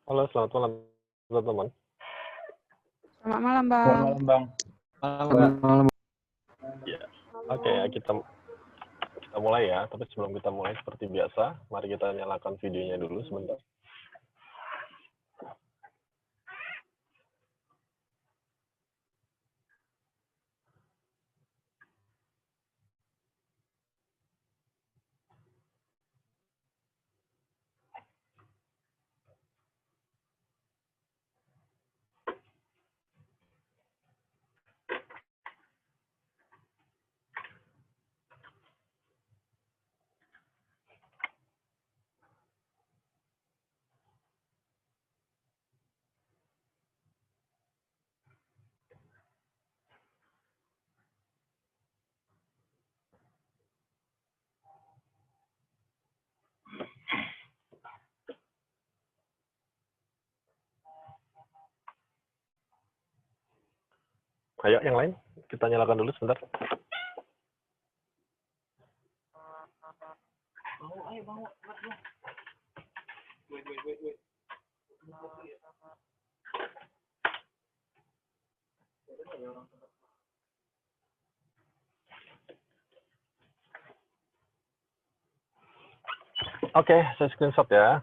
Halo, selamat malam teman-teman. Selamat malam, Bang. Selamat malam, Bang. Selamat malam. Ya, oke, kita mulai ya. Tapi sebelum kita mulai seperti biasa, mari kita nyalakan videonya dulu sebentar. Ayo, yang lain, kita nyalakan dulu sebentar. Oke, saya screenshot ya.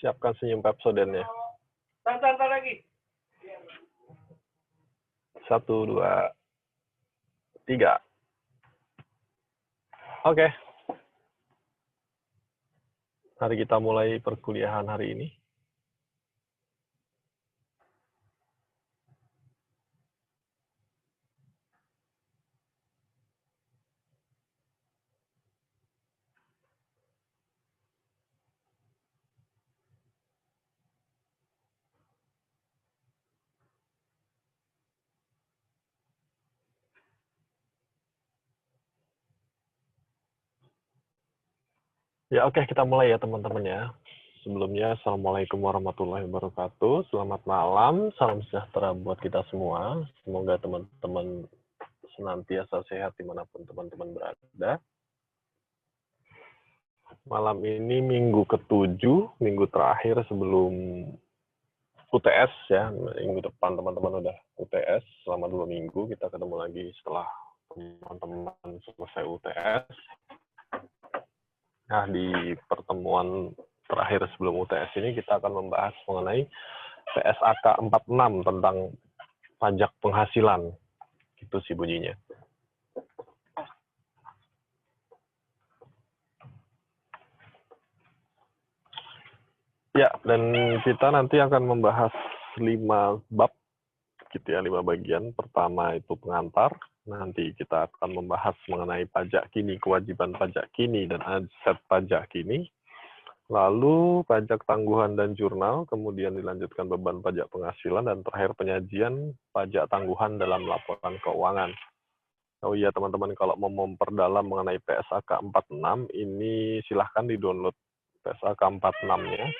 Siapkan senyum Pepsodent-nya. Santai lagi. 1, 2, 3. Oke. Mari kita mulai perkuliahan hari ini. Ya, oke, kita mulai ya teman-teman ya. Sebelumnya, Assalamualaikum warahmatullahi wabarakatuh. Selamat malam, salam sejahtera buat kita semua. Semoga teman-teman senantiasa sehat dimanapun teman-teman berada. Malam ini minggu ke-7, minggu terakhir sebelum UTS ya. Minggu depan teman-teman udah UTS. Selama 2 minggu kita ketemu lagi setelah teman-teman selesai UTS. Nah, di pertemuan terakhir sebelum UTS ini kita akan membahas mengenai PSAK 46 tentang pajak penghasilan. Itu sih bunyinya. Ya, dan kita nanti akan membahas 5 bab, gitu ya, 5 bagian. Pertama itu pengantar, nanti kita akan membahas mengenai pajak kini, kewajiban pajak kini, dan aset pajak kini. Lalu pajak tangguhan dan jurnal, kemudian dilanjutkan beban pajak penghasilan, dan terakhir penyajian pajak tangguhan dalam laporan keuangan. Oh iya teman-teman, kalau mau memperdalam mengenai PSAK 46, ini silahkan di-download PSAK 46-nya.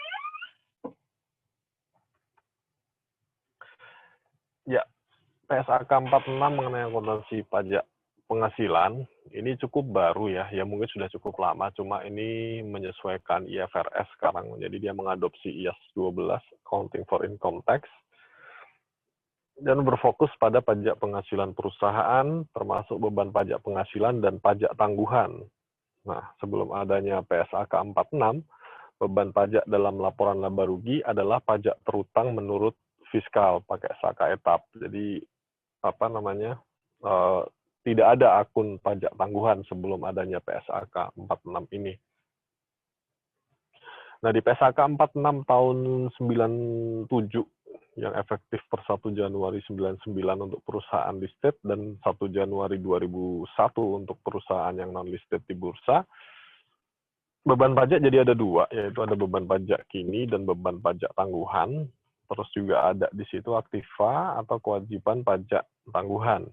Ya, PSAK 46 mengenai akuntansi pajak penghasilan, ini cukup baru ya, ya mungkin sudah cukup lama, cuma ini menyesuaikan IFRS sekarang, jadi dia mengadopsi IAS 12, Accounting for Income Tax, dan berfokus pada pajak penghasilan perusahaan, termasuk beban pajak penghasilan dan pajak tangguhan. Nah, sebelum adanya PSAK 46, beban pajak dalam laporan laba rugi adalah pajak terutang menurut fiskal pakai SAKA etap. Jadi tidak ada akun pajak tangguhan sebelum adanya PSAK 46 ini. Nah, di PSAK 46 tahun 97 yang efektif per 1 Januari 99 untuk perusahaan listed dan 1 Januari 2001 untuk perusahaan yang non-listed di bursa, beban pajak jadi ada 2, yaitu ada beban pajak kini dan beban pajak tangguhan. Terus juga ada di situ aktiva atau kewajiban pajak tangguhan.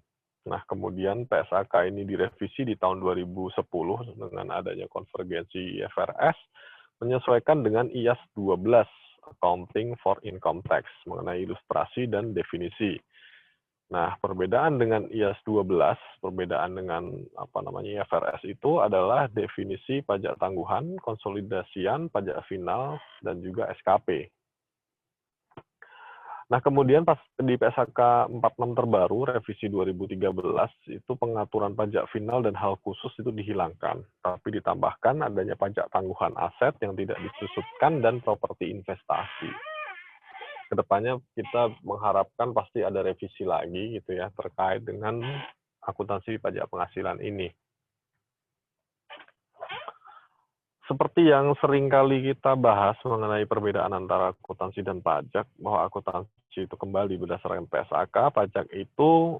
Nah, kemudian PSAK ini direvisi di tahun 2010 dengan adanya konvergensi IFRS, menyesuaikan dengan IAS 12, Accounting for Income Tax, mengenai ilustrasi dan definisi. Nah, perbedaan dengan IAS 12, perbedaan dengan IFRS itu adalah definisi pajak tangguhan, konsolidasian, pajak final, dan juga SKP. Nah, kemudian pas di PSHK 46 terbaru, revisi 2013, itu pengaturan pajak final dan hal khusus itu dihilangkan. Tapi ditambahkan adanya pajak tangguhan aset yang tidak disusutkan dan properti investasi. Kedepannya kita mengharapkan pasti ada revisi lagi gitu ya, terkait dengan akuntansi pajak penghasilan ini. Seperti yang sering kali kita bahas mengenai perbedaan antara akuntansi dan pajak, bahwa akuntansi itu kembali berdasarkan PSAK, pajak itu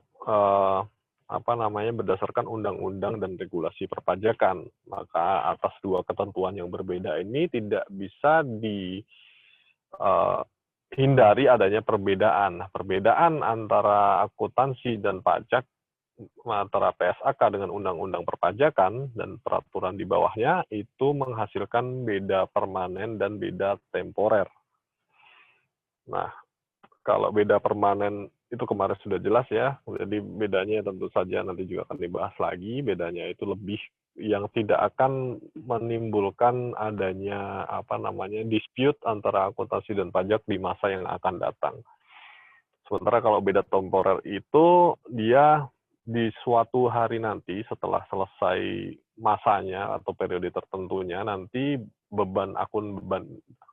berdasarkan undang-undang dan regulasi perpajakan. Maka atas dua ketentuan yang berbeda ini tidak bisa dihindari adanya perbedaan. Nah, perbedaan antara akuntansi dan pajak, antara PSAK dengan undang-undang perpajakan dan peraturan di bawahnya itu menghasilkan beda permanen dan beda temporer. Nah, kalau beda permanen itu kemarin sudah jelas ya, jadi bedanya tentu saja nanti juga akan dibahas lagi, bedanya itu lebih yang tidak akan menimbulkan adanya dispute antara akuntansi dan pajak di masa yang akan datang. Sementara kalau beda temporer itu dia di suatu hari nanti setelah selesai masanya atau periode tertentunya, nanti beban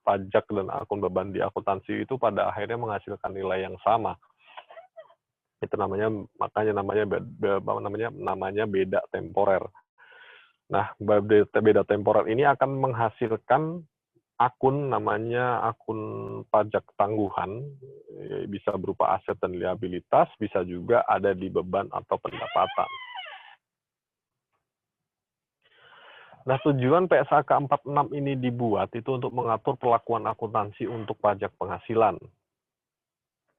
pajak dan akun beban di akuntansi itu pada akhirnya menghasilkan nilai yang sama. Itu makanya namanya beda temporer. Nah, beda temporer ini akan menghasilkan akun pajak tangguhan, bisa berupa aset dan liabilitas, bisa juga ada di beban atau pendapatan. Nah, tujuan PSAK 46 ini dibuat itu untuk mengatur perlakuan akuntansi untuk pajak penghasilan.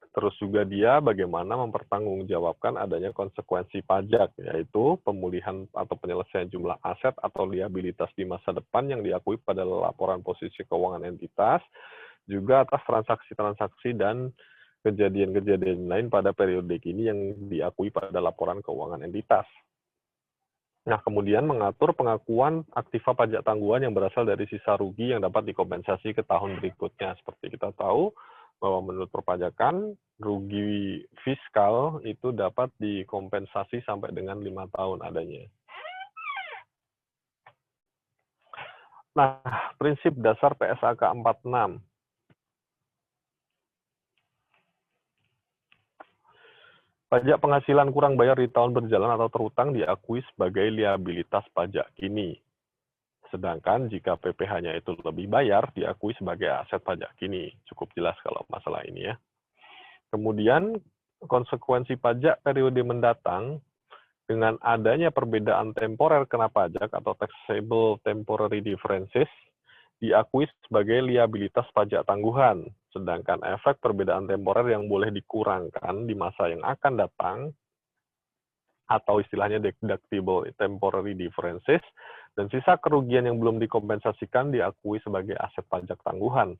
Terus juga dia bagaimana mempertanggungjawabkan adanya konsekuensi pajak, yaitu pemulihan atau penyelesaian jumlah aset atau liabilitas di masa depan yang diakui pada laporan posisi keuangan entitas, juga atas transaksi-transaksi dan kejadian-kejadian lain pada periode ini yang diakui pada laporan keuangan entitas. Nah, kemudian mengatur pengakuan aktiva pajak tangguhan yang berasal dari sisa rugi yang dapat dikompensasi ke tahun berikutnya. Seperti kita tahu, bahwa menurut perpajakan, rugi fiskal itu dapat dikompensasi sampai dengan 5 tahun adanya. Nah, prinsip dasar PSAK 46. Pajak penghasilan kurang bayar di tahun berjalan atau terutang diakui sebagai liabilitas pajak kini. Sedangkan jika PPh-nya itu lebih bayar, diakui sebagai aset pajak kini. Cukup jelas kalau masalah ini ya. Kemudian, konsekuensi pajak periode mendatang dengan adanya perbedaan temporer kena pajak atau taxable temporary differences diakui sebagai liabilitas pajak tangguhan. Sedangkan efek perbedaan temporer yang boleh dikurangkan di masa yang akan datang atau istilahnya deductible temporary differences, dan sisa kerugian yang belum dikompensasikan diakui sebagai aset pajak tangguhan.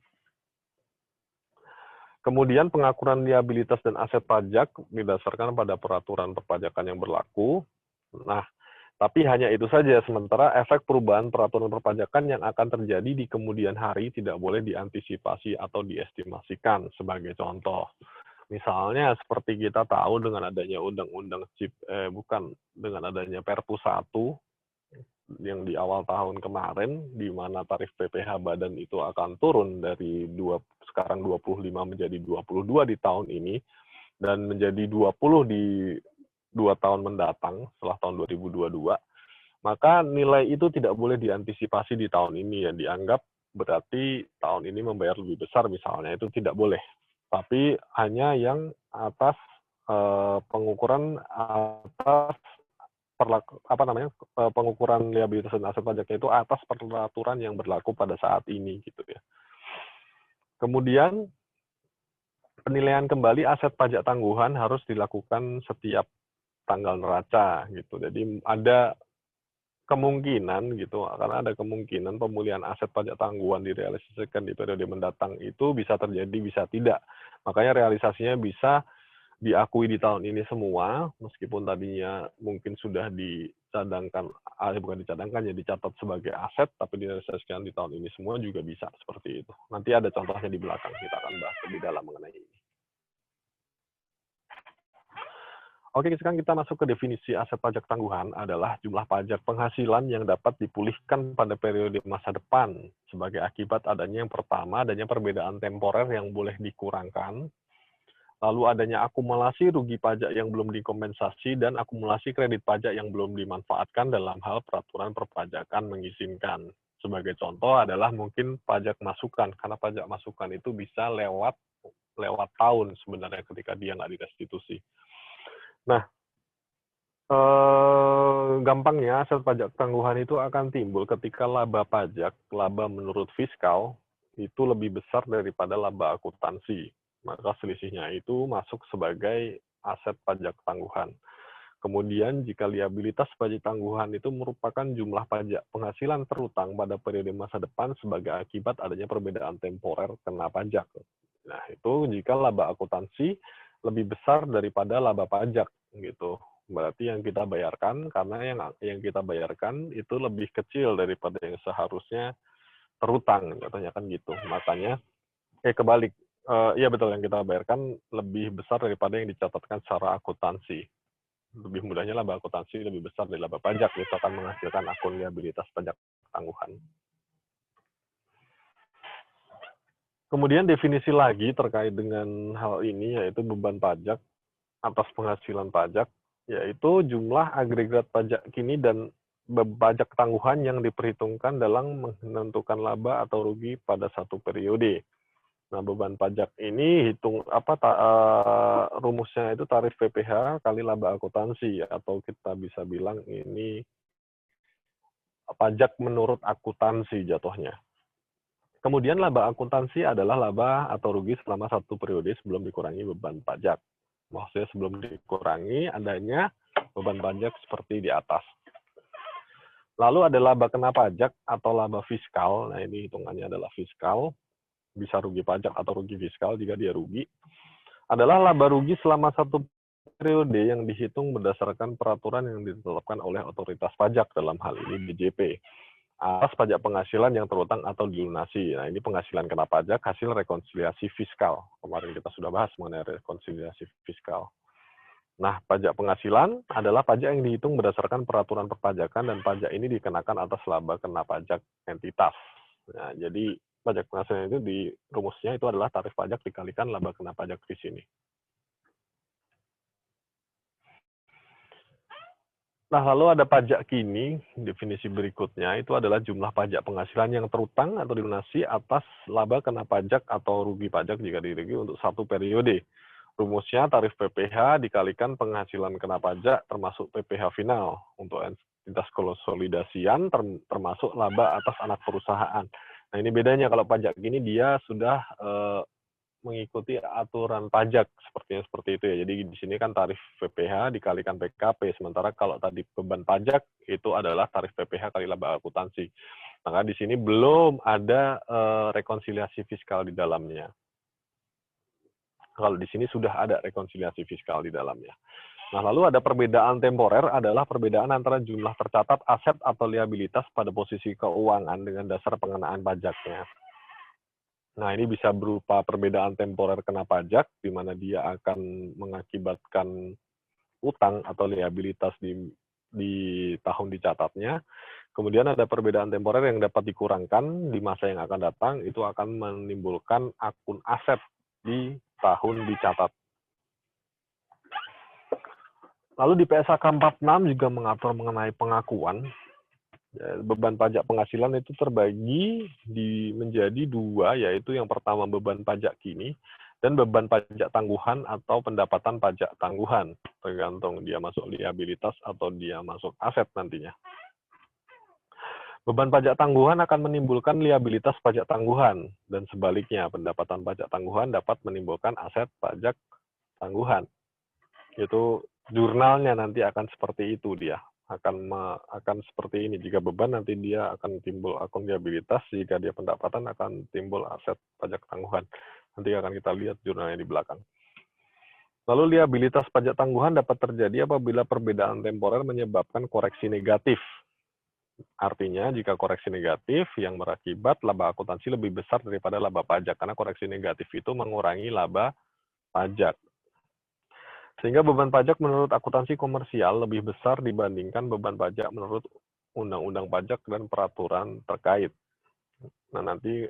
Kemudian pengakuran liabilitas dan aset pajak didasarkan pada peraturan perpajakan yang berlaku. Nah, tapi hanya itu saja, sementara efek perubahan peraturan perpajakan yang akan terjadi di kemudian hari tidak boleh diantisipasi atau diestimasikan. Sebagai contoh, misalnya seperti kita tahu dengan adanya dengan adanya Perpu 1 yang di awal tahun kemarin, di mana tarif PPh badan itu akan turun dari sekarang 25 menjadi 22 di tahun ini, dan menjadi 20 di 2 tahun mendatang setelah tahun 2022, maka nilai itu tidak boleh diantisipasi di tahun ini, ya dianggap berarti tahun ini membayar lebih besar misalnya, itu tidak boleh. Tapi hanya yang atas pengukuran atas pengukuran liabilitas dan aset pajaknya itu atas peraturan yang berlaku pada saat ini gitu ya. Kemudian penilaian kembali aset pajak tangguhan harus dilakukan setiap tanggal neraca gitu. Jadi ada kemungkinan gitu, karena ada kemungkinan pemulihan aset pajak tangguhan direalisasikan di periode mendatang itu bisa terjadi, bisa tidak. Makanya realisasinya bisa diakui di tahun ini semua, meskipun tadinya mungkin sudah dicadangkan, bukan dicadangkan, ya dicatat sebagai aset, tapi direalisasikan di tahun ini semua juga bisa seperti itu. Nanti ada contohnya di belakang, kita akan bahas lebih dalam mengenai ini. Oke, sekarang kita masuk ke definisi aset pajak tangguhan adalah jumlah pajak penghasilan yang dapat dipulihkan pada periode masa depan sebagai akibat adanya yang pertama, adanya perbedaan temporer yang boleh dikurangkan, lalu adanya akumulasi rugi pajak yang belum dikompensasi, dan akumulasi kredit pajak yang belum dimanfaatkan dalam hal peraturan perpajakan mengizinkan. Sebagai contoh adalah mungkin pajak masukan, karena pajak masukan itu bisa lewat tahun sebenarnya ketika dia nggak direstitusi. Nah, gampangnya aset pajak tangguhan itu akan timbul ketika laba pajak, laba menurut fiskal, itu lebih besar daripada laba akuntansi. Maka selisihnya itu masuk sebagai aset pajak tangguhan. Kemudian jika liabilitas pajak tangguhan itu merupakan jumlah pajak penghasilan terutang pada periode masa depan sebagai akibat adanya perbedaan temporer kena pajak. Nah, itu jika laba akuntansi lebih besar daripada laba pajak gitu. Berarti yang kita bayarkan, karena yang kita bayarkan itu lebih kecil daripada yang seharusnya terutang, katanya kan gitu. Makanya kebalik. Iya betul, yang kita bayarkan lebih besar daripada yang dicatatkan secara akuntansi. Lebih mudahnya laba akuntansi lebih besar dari laba pajak, itu akan menghasilkan akun liabilitas pajak tangguhan. Kemudian definisi lagi terkait dengan hal ini, yaitu beban pajak atas penghasilan pajak, yaitu jumlah agregat pajak kini dan pajak tangguhan yang diperhitungkan dalam menentukan laba atau rugi pada satu periode. Nah, beban pajak ini rumusnya itu tarif PPh kali laba akuntansi, atau kita bisa bilang ini pajak menurut akuntansi jatuhnya. Kemudian laba akuntansi adalah laba atau rugi selama satu periode sebelum dikurangi beban pajak. Maksudnya sebelum dikurangi adanya beban pajak seperti di atas. Lalu ada laba kena pajak atau laba fiskal. Nah, ini hitungannya adalah fiskal. Bisa rugi pajak atau rugi fiskal jika dia rugi. Adalah laba rugi selama satu periode yang dihitung berdasarkan peraturan yang ditetapkan oleh otoritas pajak, dalam hal ini DJP. Atas pajak penghasilan yang terutang atau dilunasi. Nah, ini penghasilan kena pajak hasil rekonsiliasi fiskal. Kemarin kita sudah bahas mengenai rekonsiliasi fiskal. Nah, pajak penghasilan adalah pajak yang dihitung berdasarkan peraturan perpajakan, dan pajak ini dikenakan atas laba kena pajak entitas. Nah, jadi pajak penghasilan itu di rumusnya itu adalah tarif pajak dikalikan laba kena pajak di sini. Nah, lalu ada pajak kini, definisi berikutnya itu adalah jumlah pajak penghasilan yang terutang atau dilunasi atas laba kena pajak atau rugi pajak jika dirugi untuk satu periode. Rumusnya tarif PPh dikalikan penghasilan kena pajak termasuk PPh final untuk entitas konsolidasian termasuk laba atas anak perusahaan. Nah, ini bedanya kalau pajak gini dia sudah mengikuti aturan pajak seperti itu ya. Jadi di sini kan tarif PPh dikalikan PKP, sementara kalau tadi beban pajak itu adalah tarif PPh kali laba akuntansi. Maka di sini belum ada rekonsiliasi fiskal di dalamnya. Kalau di sini sudah ada rekonsiliasi fiskal di dalamnya. Nah, lalu ada perbedaan temporer adalah perbedaan antara jumlah tercatat aset atau liabilitas pada posisi keuangan dengan dasar pengenaan pajaknya. Nah, ini bisa berupa perbedaan temporer kena pajak, di mana dia akan mengakibatkan utang atau liabilitas di tahun dicatatnya. Kemudian ada perbedaan temporer yang dapat dikurangkan di masa yang akan datang, itu akan menimbulkan akun aset di tahun dicatat. Lalu di PSAK 46 juga mengatur mengenai pengakuan. Beban pajak penghasilan itu terbagi menjadi dua, yaitu yang pertama beban pajak kini dan beban pajak tangguhan atau pendapatan pajak tangguhan, tergantung dia masuk liabilitas atau dia masuk aset nantinya. Beban pajak tangguhan akan menimbulkan liabilitas pajak tangguhan, dan sebaliknya pendapatan pajak tangguhan dapat menimbulkan aset pajak tangguhan. Itu jurnalnya nanti akan seperti itu dia. Akan seperti ini. Jika beban nanti dia akan timbul akun liabilitas, jika dia pendapatan akan timbul aset pajak tangguhan. Nanti akan kita lihat jurnalnya di belakang. Lalu liabilitas pajak tangguhan dapat terjadi apabila perbedaan temporer menyebabkan koreksi negatif. Artinya, jika koreksi negatif yang berakibat laba akuntansi lebih besar daripada laba pajak, karena koreksi negatif itu mengurangi laba pajak. Sehingga beban pajak menurut akuntansi komersial lebih besar dibandingkan beban pajak menurut undang-undang pajak dan peraturan terkait. Nah, nanti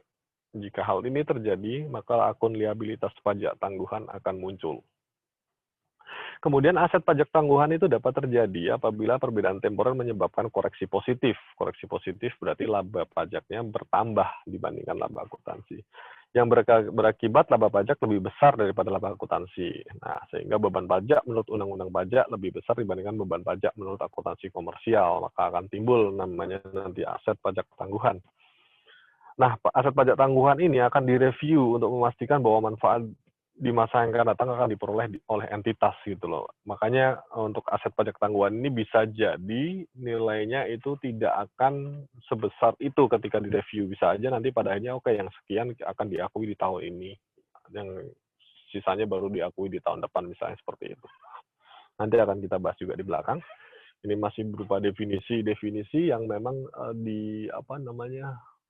jika hal ini terjadi, maka akun liabilitas pajak tangguhan akan muncul. Kemudian aset pajak tangguhan itu dapat terjadi apabila perbedaan temporer menyebabkan koreksi positif. Koreksi positif berarti laba pajaknya bertambah dibandingkan laba akuntansi. Yang berakibat laba pajak lebih besar daripada laba akuntansi. Nah, sehingga beban pajak menurut undang-undang pajak lebih besar dibandingkan beban pajak menurut akuntansi komersial. Maka akan timbul namanya nanti aset pajak tangguhan. Nah, aset pajak tangguhan ini akan direview untuk memastikan bahwa manfaat di masa yang akan datang akan diperoleh oleh entitas gitu loh. Makanya untuk aset pajak tangguhan ini bisa jadi nilainya itu tidak akan sebesar itu ketika direview. Bisa aja nanti pada akhirnya oke, yang sekian akan diakui di tahun ini, yang sisanya baru diakui di tahun depan, misalnya seperti itu. Nanti akan kita bahas juga di belakang. Ini masih berupa definisi-definisi yang memang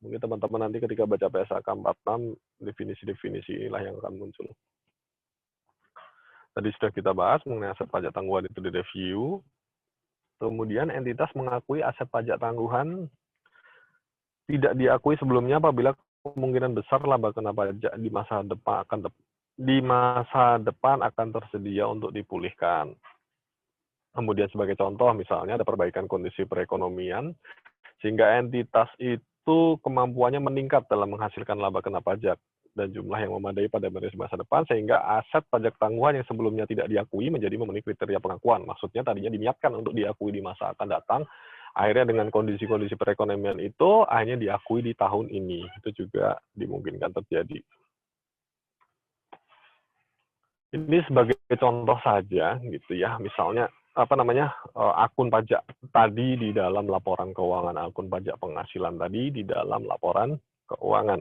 mungkin teman-teman nanti ketika baca PSAK 46, definisi-definisi inilah yang akan muncul. Tadi sudah kita bahas mengenai aset pajak tangguhan itu direview. Kemudian entitas mengakui aset pajak tangguhan tidak diakui sebelumnya apabila kemungkinan besar laba kena pajak di masa depan akan tersedia untuk dipulihkan. Kemudian sebagai contoh misalnya ada perbaikan kondisi perekonomian sehingga entitas itu kemampuannya meningkat dalam menghasilkan laba kena pajak dan jumlah yang memadai pada masa depan sehingga aset pajak tangguhan yang sebelumnya tidak diakui menjadi memenuhi kriteria pengakuan. Maksudnya tadinya diniatkan untuk diakui di masa akan datang, akhirnya dengan kondisi-kondisi perekonomian itu akhirnya diakui di tahun ini. Itu juga dimungkinkan terjadi. Ini sebagai contoh saja gitu ya. Misalnya akun pajak tadi di dalam laporan keuangan, akun pajak penghasilan tadi di dalam laporan keuangan.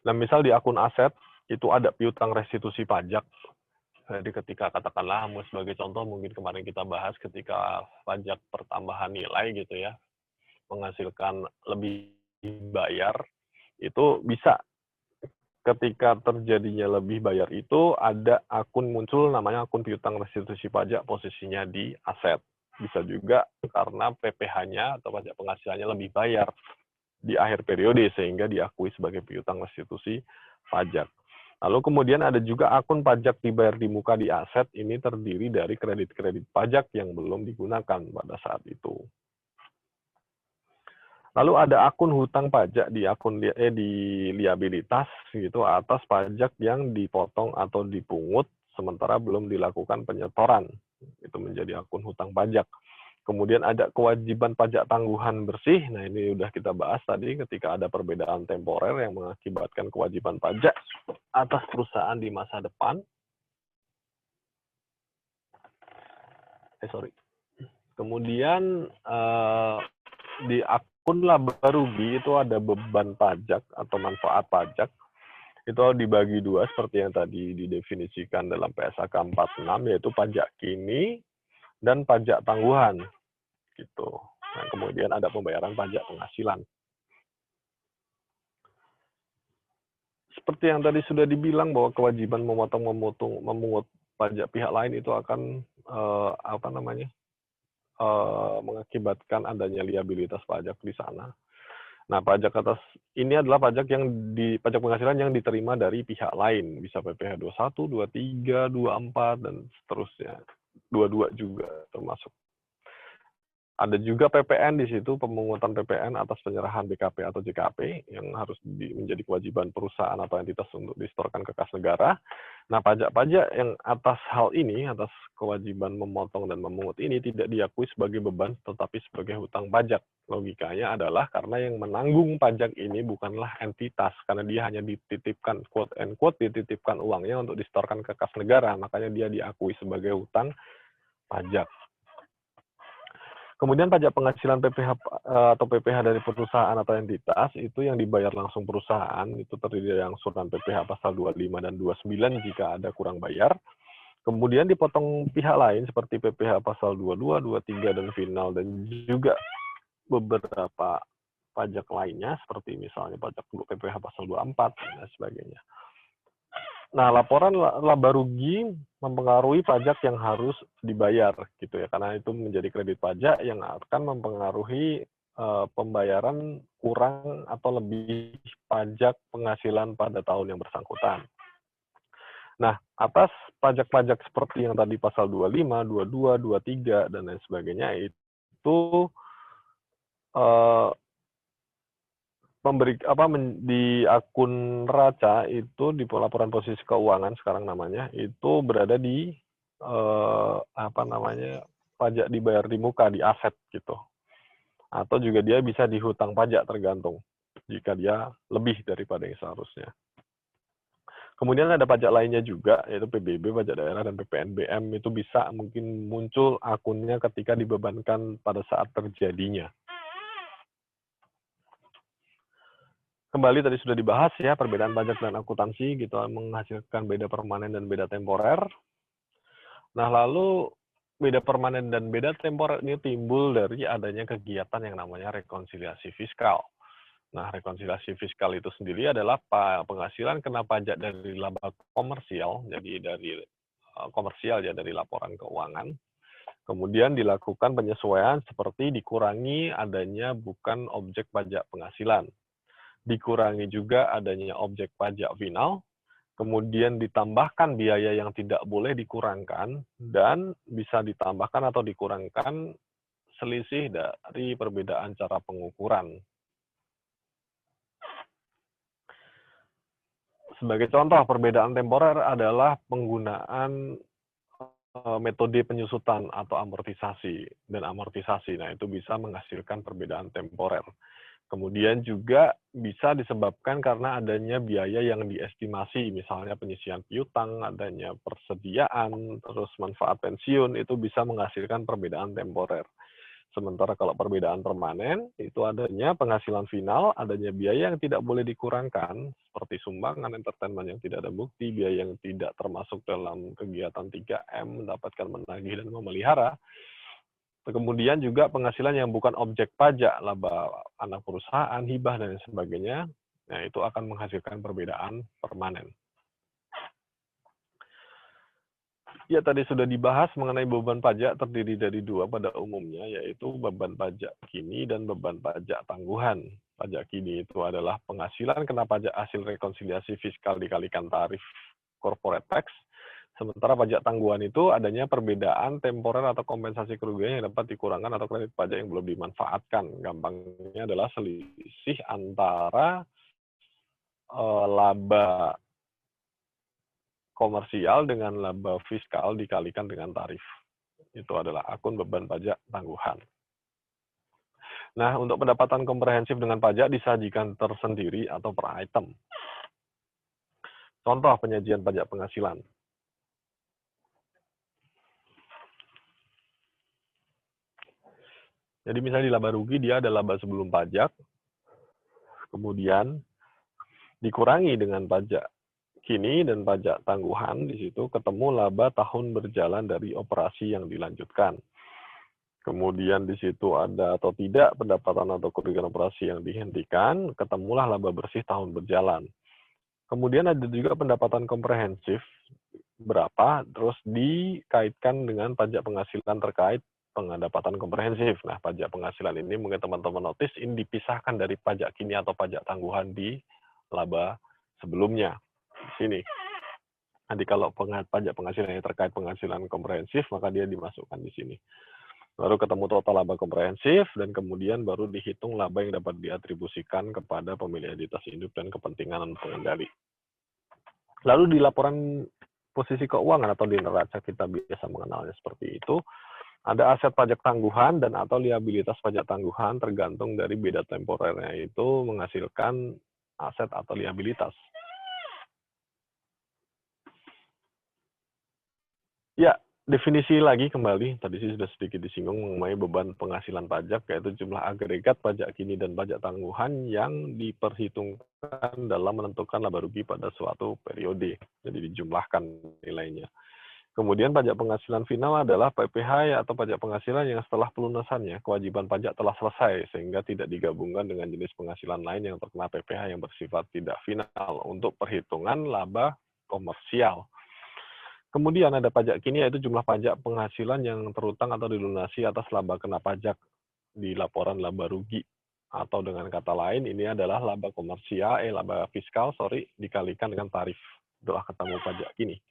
Nah, misal di akun aset itu ada piutang restitusi pajak. Jadi ketika katakanlah sebagai contoh mungkin kemarin kita bahas ketika pajak pertambahan nilai gitu ya, menghasilkan lebih bayar, itu bisa ketika terjadinya lebih bayar itu ada akun muncul namanya akun piutang restitusi pajak, posisinya di aset. Bisa juga karena PPh-nya atau pajak penghasilannya lebih bayar di akhir periode sehingga diakui sebagai piutang restitusi pajak. Lalu kemudian ada juga akun pajak dibayar di muka di aset, ini terdiri dari kredit-kredit pajak yang belum digunakan pada saat itu. Lalu ada akun hutang pajak di liabilitas gitu atas pajak yang dipotong atau dipungut sementara belum dilakukan penyetoran. Itu menjadi akun hutang pajak. Kemudian ada kewajiban pajak tangguhan bersih. Nah, ini udah kita bahas tadi ketika ada perbedaan temporer yang mengakibatkan kewajiban pajak atas perusahaan di masa depan. Kemudian di akun laba rugi itu ada beban pajak atau manfaat pajak. Itu dibagi dua seperti yang tadi didefinisikan dalam PSAK 46, yaitu pajak kini dan pajak tangguhan. Gitu. Nah, kemudian ada pembayaran pajak penghasilan. Seperti yang tadi sudah dibilang bahwa kewajiban memungut pajak pihak lain itu akan mengakibatkan adanya liabilitas pajak di sana. Nah, pajak atas ini adalah pajak pajak penghasilan yang diterima dari pihak lain, bisa PPh 21, 23, 24 dan seterusnya. 22 juga termasuk. Ada juga PPN di situ, pemungutan PPN atas penyerahan BKP atau JKP yang harus menjadi kewajiban perusahaan atau entitas untuk disetorkan ke kas negara. Nah, pajak-pajak yang atas hal ini, atas kewajiban memotong dan memungut ini tidak diakui sebagai beban tetapi sebagai hutang pajak. Logikanya adalah karena yang menanggung pajak ini bukanlah entitas, karena dia hanya dititipkan, quote and quote, dititipkan uangnya untuk disetorkan ke kas negara, makanya dia diakui sebagai hutang pajak. Kemudian pajak penghasilan PPh atau PPh dari perusahaan atau entitas itu yang dibayar langsung perusahaan itu terdiri dari angsuran PPh pasal 25 dan 29 jika ada kurang bayar. Kemudian dipotong pihak lain seperti PPh pasal 22, 23 dan final dan juga beberapa pajak lainnya seperti misalnya pajak PPh pasal 24 dan sebagainya. Nah, laporan laba rugi mempengaruhi pajak yang harus dibayar gitu ya, karena itu menjadi kredit pajak yang akan mempengaruhi pembayaran kurang atau lebih pajak penghasilan pada tahun yang bersangkutan. Nah, atas pajak-pajak seperti yang tadi pasal 25, 22, 23 dan lain sebagainya itu di akun neraca itu di laporan posisi keuangan sekarang namanya itu berada di pajak dibayar di muka di aset gitu, atau juga dia bisa di hutang pajak tergantung jika dia lebih daripada yang seharusnya. Kemudian ada pajak lainnya juga yaitu PBB, pajak daerah dan PPNBM itu bisa mungkin muncul akunnya ketika dibebankan pada saat terjadinya. Kembali tadi sudah dibahas ya, perbedaan pajak dan akuntansi gitu menghasilkan beda permanen dan beda temporer. Nah, lalu beda permanen dan beda temporer ini timbul dari adanya kegiatan yang namanya rekonsiliasi fiskal. Nah, rekonsiliasi fiskal itu sendiri adalah penghasilan kena pajak dari laba komersial, jadi dari komersial ya, dari laporan keuangan. Kemudian dilakukan penyesuaian seperti dikurangi adanya bukan objek pajak penghasilan. Dikurangi juga adanya objek pajak final, kemudian ditambahkan biaya yang tidak boleh dikurangkan, dan bisa ditambahkan atau dikurangkan selisih dari perbedaan cara pengukuran. Sebagai contoh, perbedaan temporer adalah penggunaan metode penyusutan atau amortisasi dan amortisasi. Nah, itu bisa menghasilkan perbedaan temporer. Kemudian juga bisa disebabkan karena adanya biaya yang diestimasi, misalnya penyisian piutang, adanya persediaan, terus manfaat pensiun, itu bisa menghasilkan perbedaan temporer. Sementara kalau perbedaan permanen, itu adanya penghasilan final, adanya biaya yang tidak boleh dikurangkan, seperti sumbangan, entertainment yang tidak ada bukti, biaya yang tidak termasuk dalam kegiatan 3M, mendapatkan, menagih, dan memelihara. Kemudian juga penghasilan yang bukan objek pajak, laba anak perusahaan, hibah, dan sebagainya, nah itu akan menghasilkan perbedaan permanen. Ya, tadi sudah dibahas mengenai beban pajak terdiri dari dua pada umumnya, yaitu beban pajak kini dan beban pajak tangguhan. Pajak kini itu adalah penghasilan kena pajak hasil rekonsiliasi fiskal dikalikan tarif corporate tax. Sementara pajak tangguhan itu adanya perbedaan temporer atau kompensasi kerugian yang dapat dikurangkan atau kredit pajak yang belum dimanfaatkan. Gampangnya adalah selisih antara laba komersial dengan laba fiskal dikalikan dengan tarif. Itu adalah akun beban pajak tangguhan. Nah, untuk pendapatan komprehensif dengan pajak disajikan tersendiri atau per item. Contoh penyajian pajak penghasilan. Jadi misalnya di laba rugi dia ada laba sebelum pajak, kemudian dikurangi dengan pajak kini dan pajak tangguhan, di situ ketemu laba tahun berjalan dari operasi yang dilanjutkan. Kemudian di situ ada atau tidak pendapatan atau kerugian operasi yang dihentikan, ketemulah laba bersih tahun berjalan. Kemudian ada juga pendapatan komprehensif berapa, terus dikaitkan dengan pajak penghasilan terkait pendapatan komprehensif. Nah, pajak penghasilan ini mungkin teman-teman notice ini dipisahkan dari pajak kini atau pajak tangguhan di laba sebelumnya. Di sini. Nanti kalau pajak penghasilan yang terkait penghasilan komprehensif, maka dia dimasukkan di sini. Baru ketemu total laba komprehensif, dan kemudian baru dihitung laba yang dapat diatribusikan kepada pemilik entitas induk dan kepentingan pengendali. Lalu di laporan posisi keuangan atau di neraca kita biasa mengenalnya seperti itu, ada aset pajak tangguhan dan atau liabilitas pajak tangguhan tergantung dari beda temporernya itu menghasilkan aset atau liabilitas. Ya, definisi lagi kembali, tadi sih sudah sedikit disinggung mengenai beban penghasilan pajak, yaitu jumlah agregat pajak kini dan pajak tangguhan yang diperhitungkan dalam menentukan laba rugi pada suatu periode. Jadi dijumlahkan nilainya. Kemudian pajak penghasilan final adalah PPh atau pajak penghasilan yang setelah pelunasannya kewajiban pajak telah selesai sehingga tidak digabungkan dengan jenis penghasilan lain yang terkena PPh yang bersifat tidak final untuk perhitungan laba komersial. Kemudian ada pajak kini yaitu jumlah pajak penghasilan yang terutang atau dilunasi atas laba kena pajak di laporan laba rugi. Atau dengan kata lain ini adalah laba komersial, laba fiskal, dikalikan dengan tarif. Itulah ketemu pajak kini.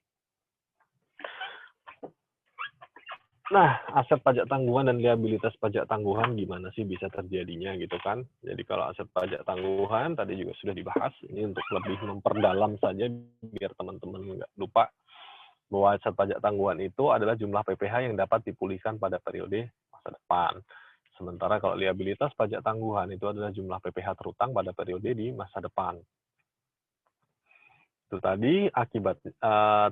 Nah, aset pajak tangguhan dan liabilitas pajak tangguhan gimana sih bisa terjadinya gitu kan. Jadi kalau aset pajak tangguhan tadi juga sudah dibahas, ini untuk lebih memperdalam saja biar teman-teman nggak lupa bahwa aset pajak tangguhan itu adalah jumlah PPh yang dapat dipulihkan pada periode masa depan. Sementara kalau liabilitas pajak tangguhan itu adalah jumlah PPh terutang pada periode di masa depan. Itu tadi akibat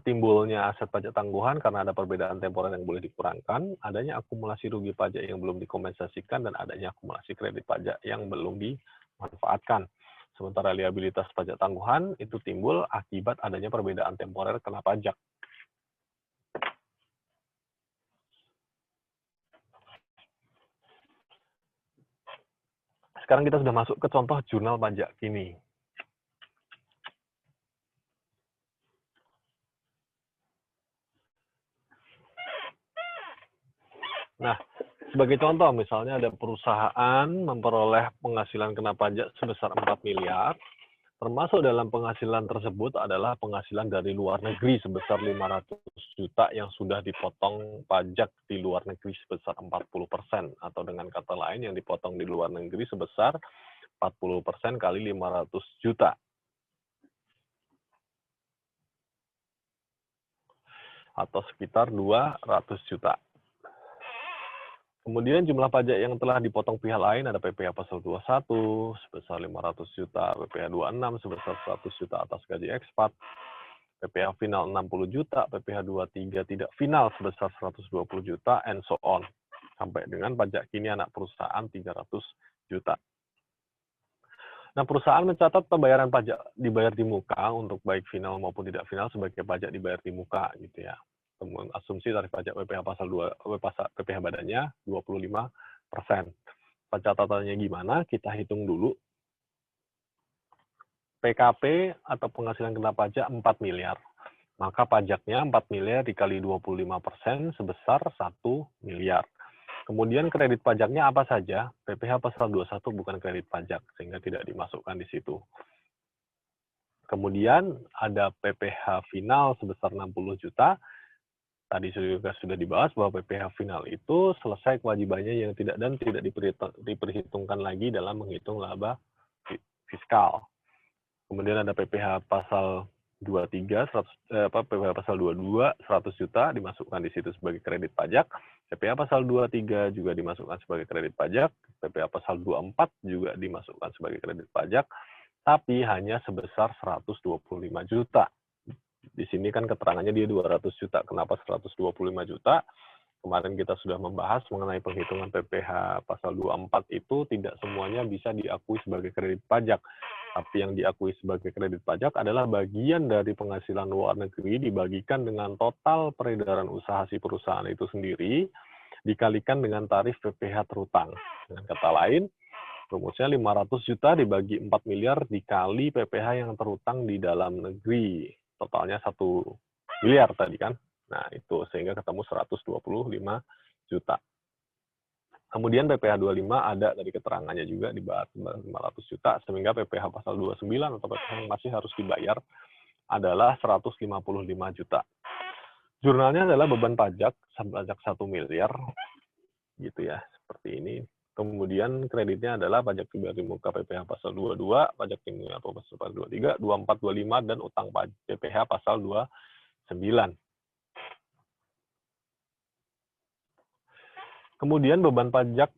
timbulnya aset pajak tangguhan karena ada perbedaan temporer yang boleh dikurangkan, adanya akumulasi rugi pajak yang belum dikompensasikan, dan adanya akumulasi kredit pajak yang belum dimanfaatkan. Sementara liabilitas pajak tangguhan itu timbul akibat adanya perbedaan temporer kena pajak. Sekarang kita sudah masuk ke contoh jurnal pajak kini. Nah, sebagai contoh, misalnya ada perusahaan memperoleh penghasilan kena pajak sebesar 4 miliar, termasuk dalam penghasilan tersebut adalah penghasilan dari luar negeri sebesar 500 juta yang sudah dipotong pajak di luar negeri sebesar 40%, atau dengan kata lain yang dipotong di luar negeri sebesar 40% kali 500 juta. Atau sekitar 200 juta. Kemudian jumlah pajak yang telah dipotong pihak lain ada PPh pasal 21 sebesar 500 juta, PPh 26 sebesar 100 juta atas gaji ekspat, PPh final 60 juta, PPh 23 tidak final sebesar 120 juta, and so on. Sampai dengan pajak kini anak perusahaan 300 juta. Nah, perusahaan mencatat pembayaran pajak dibayar di muka untuk baik final maupun tidak final sebagai pajak dibayar di muka gitu ya. Kemudian asumsi tarif pajak PPh pasal 2 PPh badannya 25%. Pencatatannya gimana? Kita hitung dulu. PKP atau penghasilan kena pajak 4 miliar. Maka pajaknya 4 miliar dikali 25% sebesar 1 miliar. Kemudian kredit pajaknya apa saja? PPh pasal 21 bukan kredit pajak, sehingga tidak dimasukkan di situ. Kemudian ada PPh final sebesar 60 juta. Tadi juga sudah dibahas bahwa PPh final itu selesai kewajibannya yang tidak diperhitungkan lagi dalam menghitung laba fiskal. Kemudian ada PPh pasal 23, PPh pasal 22, 100 juta dimasukkan di situ sebagai kredit pajak. PPh pasal 23 juga dimasukkan sebagai kredit pajak. PPh pasal 24 juga dimasukkan sebagai kredit pajak, tapi hanya sebesar 125 juta. Di sini kan keterangannya dia 200 juta. Kenapa 125 juta? Kemarin kita sudah membahas mengenai penghitungan PPh pasal 24 itu tidak semuanya bisa diakui sebagai kredit pajak. Tapi yang diakui sebagai kredit pajak adalah bagian dari penghasilan luar negeri dibagikan dengan total peredaran usaha si perusahaan itu sendiri, dikalikan dengan tarif PPh terutang. Dengan kata lain, rumusnya 500 juta dibagi 4 miliar dikali PPh yang terutang di dalam negeri. Totalnya 1 miliar tadi kan. Nah, itu sehingga ketemu 125 juta. Kemudian PPh 25 ada dari keterangannya juga di bawah 500 juta, sehingga PPh pasal 29 atau PPh yang masih harus dibayar adalah 155 juta. Jurnalnya adalah beban pajak 1 miliar, gitu ya, seperti ini. Kemudian kreditnya adalah pajak dibayar di muka PPh pasal 22, pajak kimia atau pasal 23, 24, 25, dan utang PPh pasal 29. Kemudian beban pajak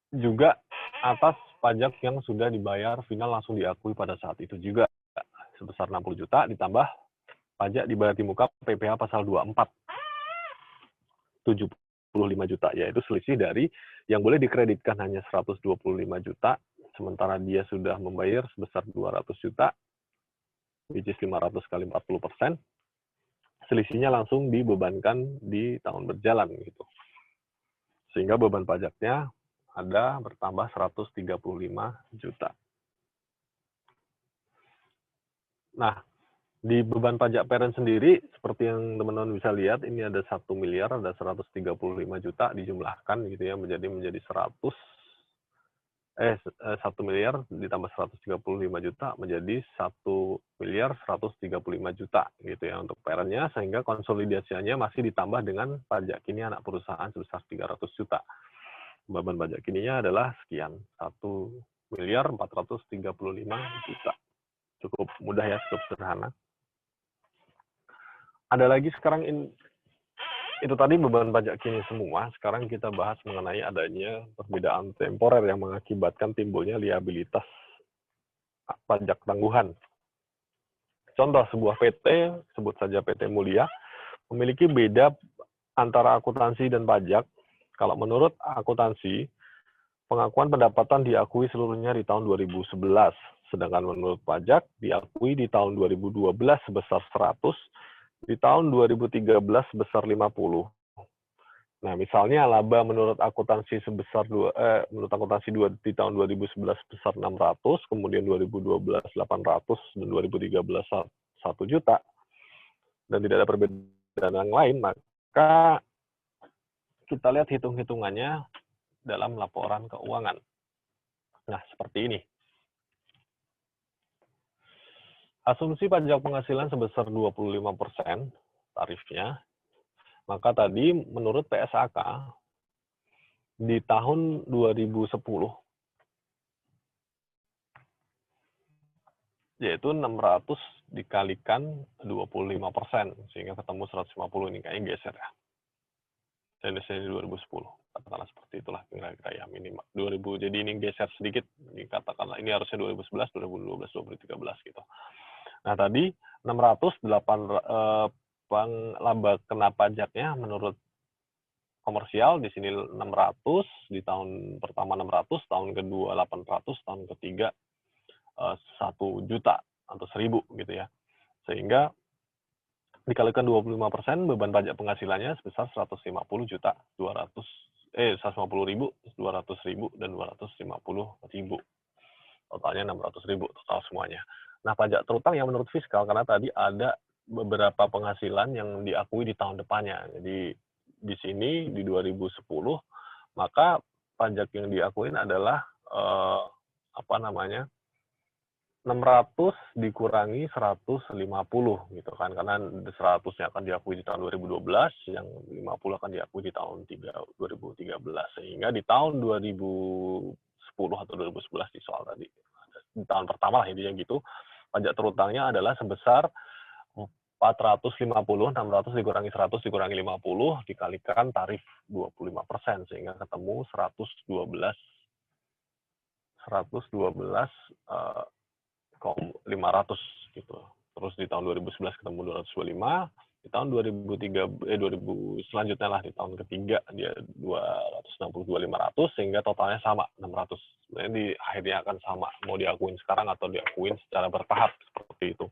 juga atas pajak yang sudah dibayar final langsung diakui pada saat itu juga. Sebesar 60 juta ditambah pajak dibayar di muka PPh pasal 24. 75 juta, yaitu selisih dari yang boleh dikreditkan hanya 125 juta, sementara dia sudah membayar sebesar 200 juta, which is 500 kali 40%, selisihnya langsung dibebankan di tahun berjalan gitu. Sehingga beban pajaknya ada bertambah 135 juta. Nah, di beban pajak parent sendiri, seperti yang teman-teman bisa lihat, ini ada 1 miliar, ada 135 juta dijumlahkan gitu ya, menjadi 1 miliar ditambah 135 juta menjadi 1 miliar 135 juta gitu ya untuk parentnya, sehingga konsolidasinya masih ditambah dengan pajak kini anak perusahaan sebesar 300 juta. Beban pajak kininya adalah sekian, 1 miliar 435 juta. Cukup mudah ya, cukup sederhana. Ada lagi sekarang itu tadi beban pajak kini semua. Sekarang kita bahas mengenai adanya perbedaan temporer yang mengakibatkan timbulnya liabilitas pajak tangguhan. Contoh sebuah PT, sebut saja PT Mulia, memiliki beda antara akuntansi dan pajak. Kalau menurut akuntansi, pengakuan pendapatan diakui seluruhnya di tahun 2011. Sedangkan menurut pajak, diakui di tahun 2012 sebesar 100, di tahun 2013 sebesar 50. Nah, misalnya laba menurut akuntansi sebesar di tahun 2011 sebesar 600, kemudian 2012 800 dan 2013 1 juta, dan tidak ada perbedaan yang lain, maka kita lihat hitung-hitungannya dalam laporan keuangan. Nah, seperti ini. Asumsi pajak penghasilan sebesar 25% tarifnya, maka tadi menurut PSAK di tahun 2010 yaitu 600 dikalikan 25%, sehingga ketemu 150, ini kayaknya geser ya. Dan di 2010, katakanlah seperti itulah kira-kira ya, minimal 2000, jadi ini geser sedikit, ini katakanlah ini harusnya 2011, 2012, 2013 gitu. Nah tadi 608 laba kena pajaknya menurut komersial, di sini 600, di tahun pertama 600, tahun kedua 800, tahun ketiga 1 juta atau 1000 gitu ya. Sehingga dikalikan 25%, beban pajak penghasilannya sebesar 150 juta 150.000, 200.000 dan 250.000. Totalnya 600.000 total semuanya. Nah, pajak terutang yang menurut fiskal, karena tadi ada beberapa penghasilan yang diakui di tahun depannya. Jadi di sini di 2010, maka pajak yang diakuin adalah 600 dikurangi 150 gitu kan, karena 100-nya akan diakui di tahun 2012, yang 50 akan diakui di tahun 2013, sehingga di tahun 2010 atau 2011 di soal tadi, di tahun pertama lah intinya gitu, pajak terutangnya adalah sebesar 450, 600 dikurangi 100 dikurangi 50 dikalikan tarif 25%, sehingga ketemu 112.500 gitu. Terus di tahun 2011 ketemu 225, di tahun 2003 selanjutnya lah, di tahun ketiga dia 262.500, sehingga totalnya sama 600. Sebenarnya di akhirnya akan sama, mau diakuin sekarang atau diakuin secara bertahap seperti itu.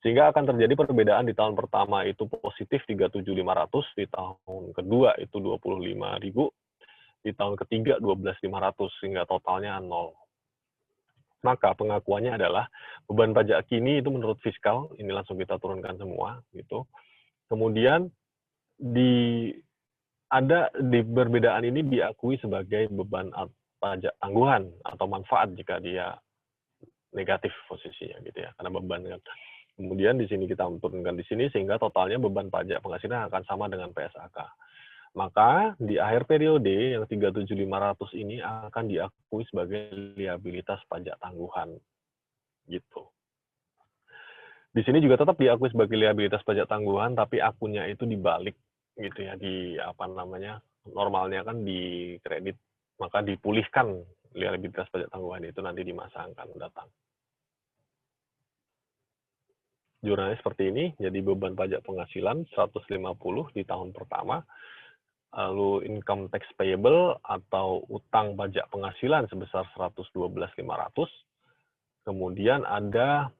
Sehingga akan terjadi perbedaan, di tahun pertama itu positif 37.500, di tahun kedua itu 25.000, di tahun ketiga 12.500, sehingga totalnya 0. Maka pengakuannya adalah beban pajak kini itu menurut fiskal, ini langsung kita turunkan semua gitu. Kemudian di perbedaan ini diakui sebagai beban pajak tangguhan atau manfaat jika dia negatif posisinya gitu ya, karena beban kan. Kemudian di sini kita turunkan di sini, sehingga totalnya beban pajak penghasilan akan sama dengan PSAK. Maka di akhir periode yang 37.500 ini akan diakui sebagai liabilitas pajak tangguhan gitu. Di sini juga tetap diakui sebagai liabilitas pajak tangguhan, tapi akunnya itu dibalik gitu ya, di normalnya kan di kredit, maka dipulihkan liabilitas pajak tangguhan itu nanti di masa akan datang. Jurnalnya seperti ini, jadi beban pajak penghasilan 150 di tahun pertama, lalu income tax payable atau utang pajak penghasilan sebesar 112.500. Kemudian ada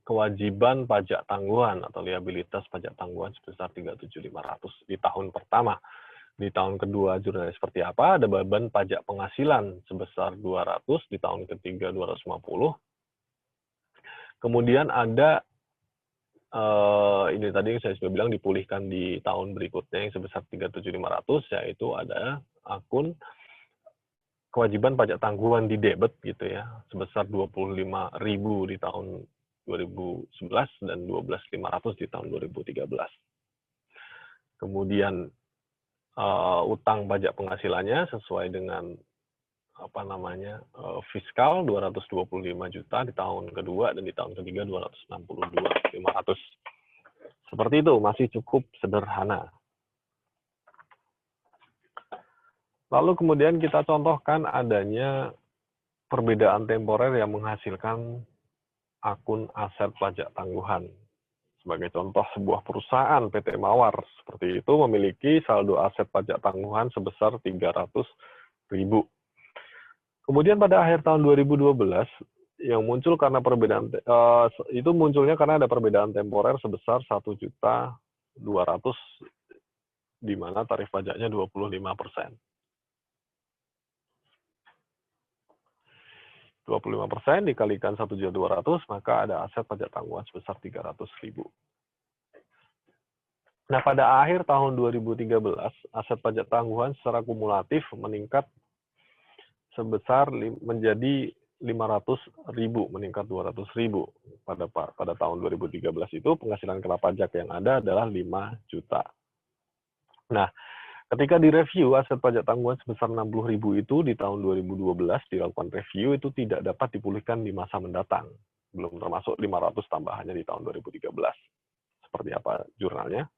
kewajiban pajak tangguhan atau liabilitas pajak tangguhan sebesar 37.500 di tahun pertama. Di tahun kedua jurnalnya seperti apa? Ada beban pajak penghasilan sebesar 200, di tahun ketiga 250. Kemudian ada ini tadi yang saya sudah bilang dipulihkan di tahun berikutnya yang sebesar 37.500, yaitu ada akun kewajiban pajak tangguhan di debit gitu ya, sebesar 25.000 di tahun 2011 dan 12.500 di tahun 2013. Kemudian utang pajak penghasilannya sesuai dengan fiskal 225 juta di tahun kedua dan di tahun ketiga 262.500. Seperti itu, masih cukup sederhana. Lalu kemudian kita contohkan adanya perbedaan temporer yang menghasilkan akun aset pajak tangguhan. Sebagai contoh, sebuah perusahaan PT Mawar seperti itu memiliki saldo aset pajak tangguhan sebesar 300.000. Kemudian pada akhir tahun 2012 yang muncul karena perbedaan itu munculnya karena ada perbedaan temporer sebesar 1.200.000 di mana tarif pajaknya 25%. 25% dikalikan 1.200.000 maka ada aset pajak tangguhan sebesar 300.000. Nah, pada akhir tahun 2013 aset pajak tangguhan secara kumulatif meningkat sebesar menjadi 500.000, meningkat 200.000 pada tahun 2013 itu penghasilan kena pajak yang ada adalah 5 juta. Nah, ketika direview aset pajak tangguhan sebesar 60.000 itu di tahun 2012 dilakukan review itu tidak dapat dipulihkan di masa mendatang, belum termasuk 500 tambahannya di tahun 2013. Seperti apa jurnalnya?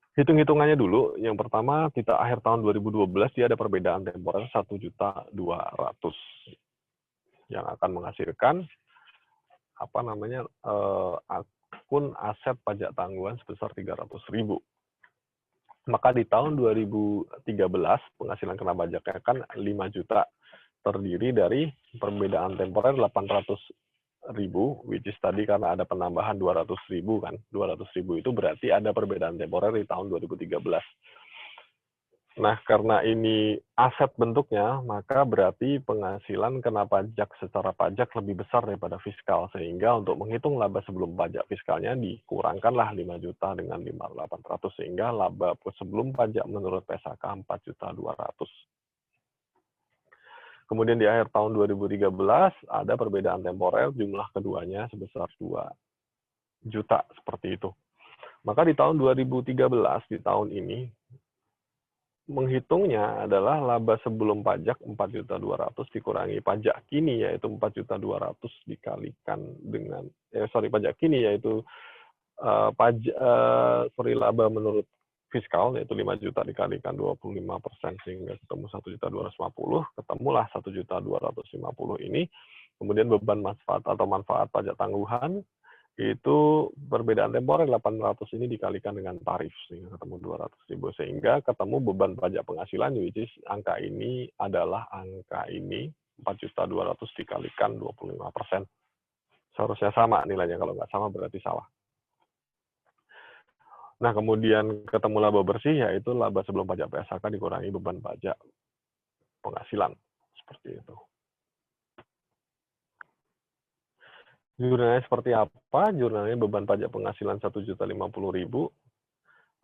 Hitung-hitungannya dulu. Yang pertama, kita akhir tahun 2012 dia ada perbedaan temporer 1.200.000 yang akan menghasilkan akun aset pajak tangguhan sebesar 300.000. Maka di tahun 2013 penghasilan kena pajaknya kan 5 juta, terdiri dari perbedaan temporer 800.000, which is tadi karena ada penambahan 200.000 kan. 200.000 itu berarti ada perbedaan temporer di tahun 2013. Nah, karena ini aset bentuknya, maka berarti penghasilan kena pajak secara pajak lebih besar daripada fiskal. Sehingga untuk menghitung laba sebelum pajak fiskalnya dikurangkanlah 5 juta dengan 5.800. Sehingga laba sebelum pajak menurut PSAK 4.200. Kemudian di akhir tahun 2013 ada perbedaan temporer jumlah keduanya sebesar 2 juta seperti itu. Maka di tahun 2013 di tahun ini menghitungnya adalah laba sebelum pajak 4.200 dikurangi pajak kini yaitu 4.200 dikalikan dengan pajak kini yaitu laba menurut fiskal yaitu 5 juta dikalikan 25% sehingga ketemu 1.250, ketemulah 1.250 ini. Kemudian beban manfaat atau manfaat pajak tangguhan itu perbedaan temporer 800 ini dikalikan dengan tarif sehingga ketemu 200.000 sehingga ketemu beban pajak penghasilan which is angka ini adalah angka ini 4.200 dikalikan 25%. Seharusnya sama nilainya, kalau nggak sama berarti salah. Nah, kemudian ketemu laba bersih, yaitu laba sebelum pajak PSAK dikurangi beban pajak penghasilan. Seperti itu. Jurnalnya seperti apa? Jurnalnya beban pajak penghasilan 1.050.000.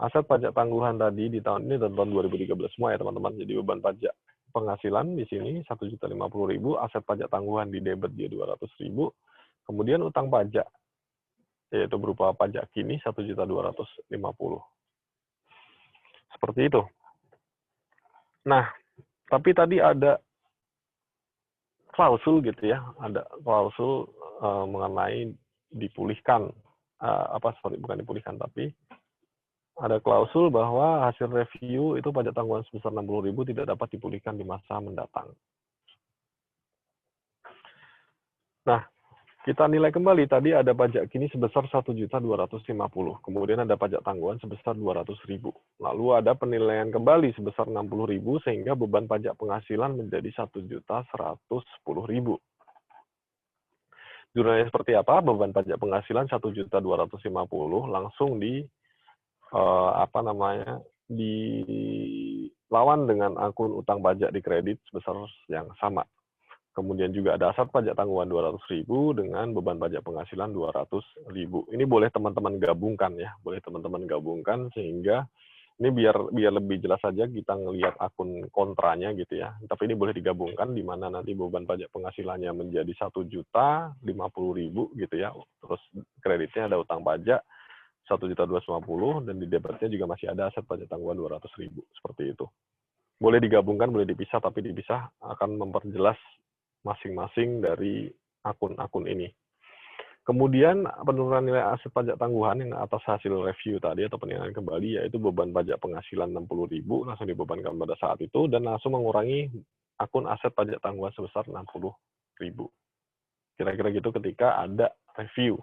Aset pajak tangguhan tadi di tahun ini tahun 2013 semua ya teman-teman. Jadi beban pajak penghasilan di sini 1.050.000, aset pajak tangguhan di debit dia 200.000. Kemudian utang pajak yaitu berupa pajak kini 1.250.000. Seperti itu. Nah, tapi tadi ada klausul gitu ya, ada klausul mengenai dipulihkan, bukan dipulihkan, tapi ada klausul bahwa hasil review itu pajak tangguhan sebesar 60.000 tidak dapat dipulihkan di masa mendatang. Nah, Kita nilai kembali, tadi ada pajak kini sebesar 1.250.000, kemudian ada pajak tangguhan sebesar 200.000. Lalu ada penilaian kembali sebesar 60.000 sehingga beban pajak penghasilan menjadi 1.110.000. Jurnalnya seperti apa? Beban pajak penghasilan 1.250 langsung dilawan dengan akun utang pajak di kredit sebesar yang sama. Kemudian juga ada aset pajak tanggungan 200.000 dengan beban pajak penghasilan 200.000. Ini boleh teman-teman gabungkan ya, boleh teman-teman gabungkan sehingga ini biar lebih jelas saja kita ngelihat akun kontranya gitu ya. Tapi ini boleh digabungkan di mana nanti beban pajak penghasilannya menjadi 1.050.000 gitu ya. Terus kreditnya ada utang pajak 1.250.000 dan di debitnya juga masih ada aset pajak tanggungan 200.000 seperti itu. Boleh digabungkan, boleh dipisah, tapi dipisah akan memperjelas masing-masing dari akun-akun ini. Kemudian penurunan nilai aset pajak tangguhan yang atas hasil review tadi atau penilaian kembali yaitu beban pajak penghasilan 60.000 langsung dibebankan pada saat itu dan langsung mengurangi akun aset pajak tangguhan sebesar 60.000. Kira-kira gitu ketika ada review.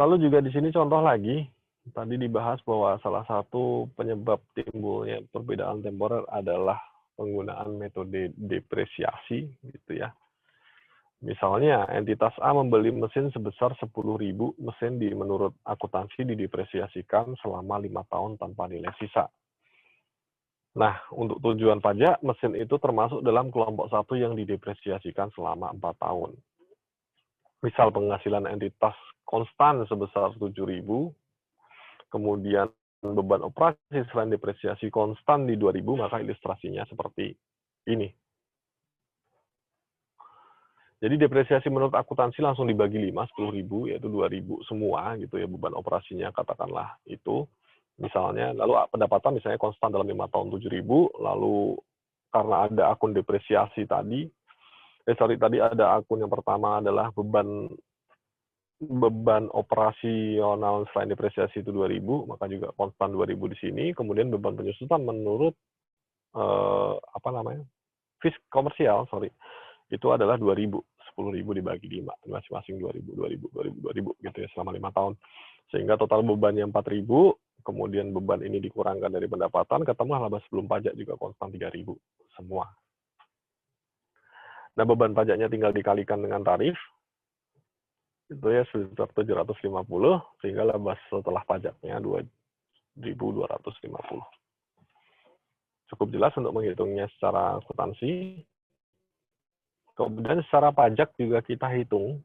Lalu juga di sini contoh lagi, tadi dibahas bahwa salah satu penyebab timbulnya perbedaan temporer adalah penggunaan metode depresiasi gitu ya. Misalnya entitas A membeli mesin sebesar 10.000, mesin menurut akuntansi didepresiasikan selama 5 tahun tanpa nilai sisa. Nah, untuk tujuan pajak, mesin itu termasuk dalam kelompok 1 yang didepresiasikan selama 4 tahun. Misal penghasilan entitas konstan sebesar 7.000, kemudian beban operasi selain depresiasi konstan di 2.000, maka ilustrasinya seperti ini. Jadi depresiasi menurut akuntansi langsung dibagi 5, 10.000, yaitu 2.000 semua gitu ya, beban operasinya katakanlah itu. Misalnya, lalu pendapatan misalnya konstan dalam 5 tahun 7.000, lalu karena ada akun depresiasi tadi, tadi ada akun yang pertama adalah beban operasional selain depresiasi itu 2.000, maka juga konstan 2.000 di sini. Kemudian beban penyusutan menurut komersial, itu adalah 2.000. 10.000 dibagi 5, masing-masing 2.000 gitu ya selama 5 tahun. Sehingga total bebannya 4.000, kemudian beban ini dikurangkan dari pendapatan, ketemu laba sebelum pajak juga konstan 3.000 semua. Nah, beban pajaknya tinggal dikalikan dengan tarif, itu ya sekitar 750, sehingga laba setelah pajaknya 2.250. Cukup jelas untuk menghitungnya secara akuntansi. Kemudian secara pajak juga kita hitung.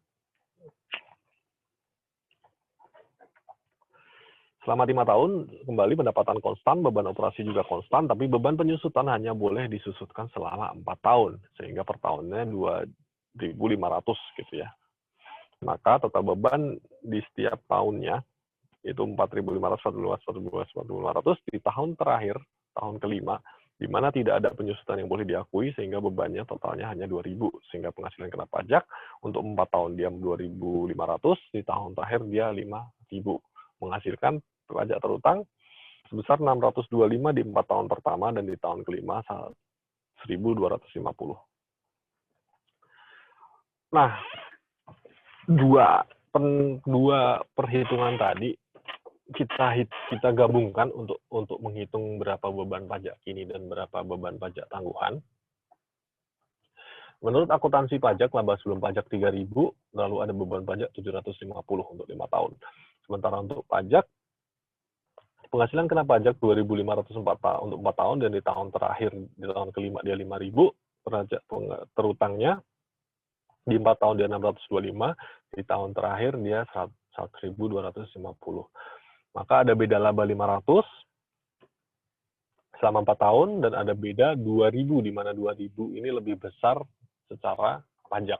Selama 5 tahun, kembali pendapatan konstan, beban operasi juga konstan, tapi beban penyusutan hanya boleh disusutkan selama 4 tahun, sehingga per tahunnya 2.500 gitu ya. Maka total beban di setiap tahunnya itu 4.500, 4.500 di tahun terakhir, tahun kelima, di mana tidak ada penyusutan yang boleh diakui sehingga bebannya totalnya hanya 2.000 sehingga penghasilan kena pajak untuk 4 tahun dia 2.500, di tahun terakhir dia 5.000 menghasilkan pajak terutang sebesar 625 di 4 tahun pertama dan di tahun kelima 1.250. Nah, dua perhitungan tadi kita gabungkan untuk menghitung berapa beban pajak kini dan berapa beban pajak tangguhan. Menurut akuntansi pajak, laba sebelum pajak 3.000, lalu ada beban pajak 750 untuk 5 tahun. Sementara untuk pajak, penghasilan kena pajak 2.504 untuk 4 tahun, dan di tahun terakhir, di tahun kelima dia 5.000, pajak terutangnya, di 4 tahun dia 625, di tahun terakhir dia 1.250. Maka ada beda laba 500 selama 4 tahun, dan ada beda 2.000, di mana 2.000 ini lebih besar secara pajak.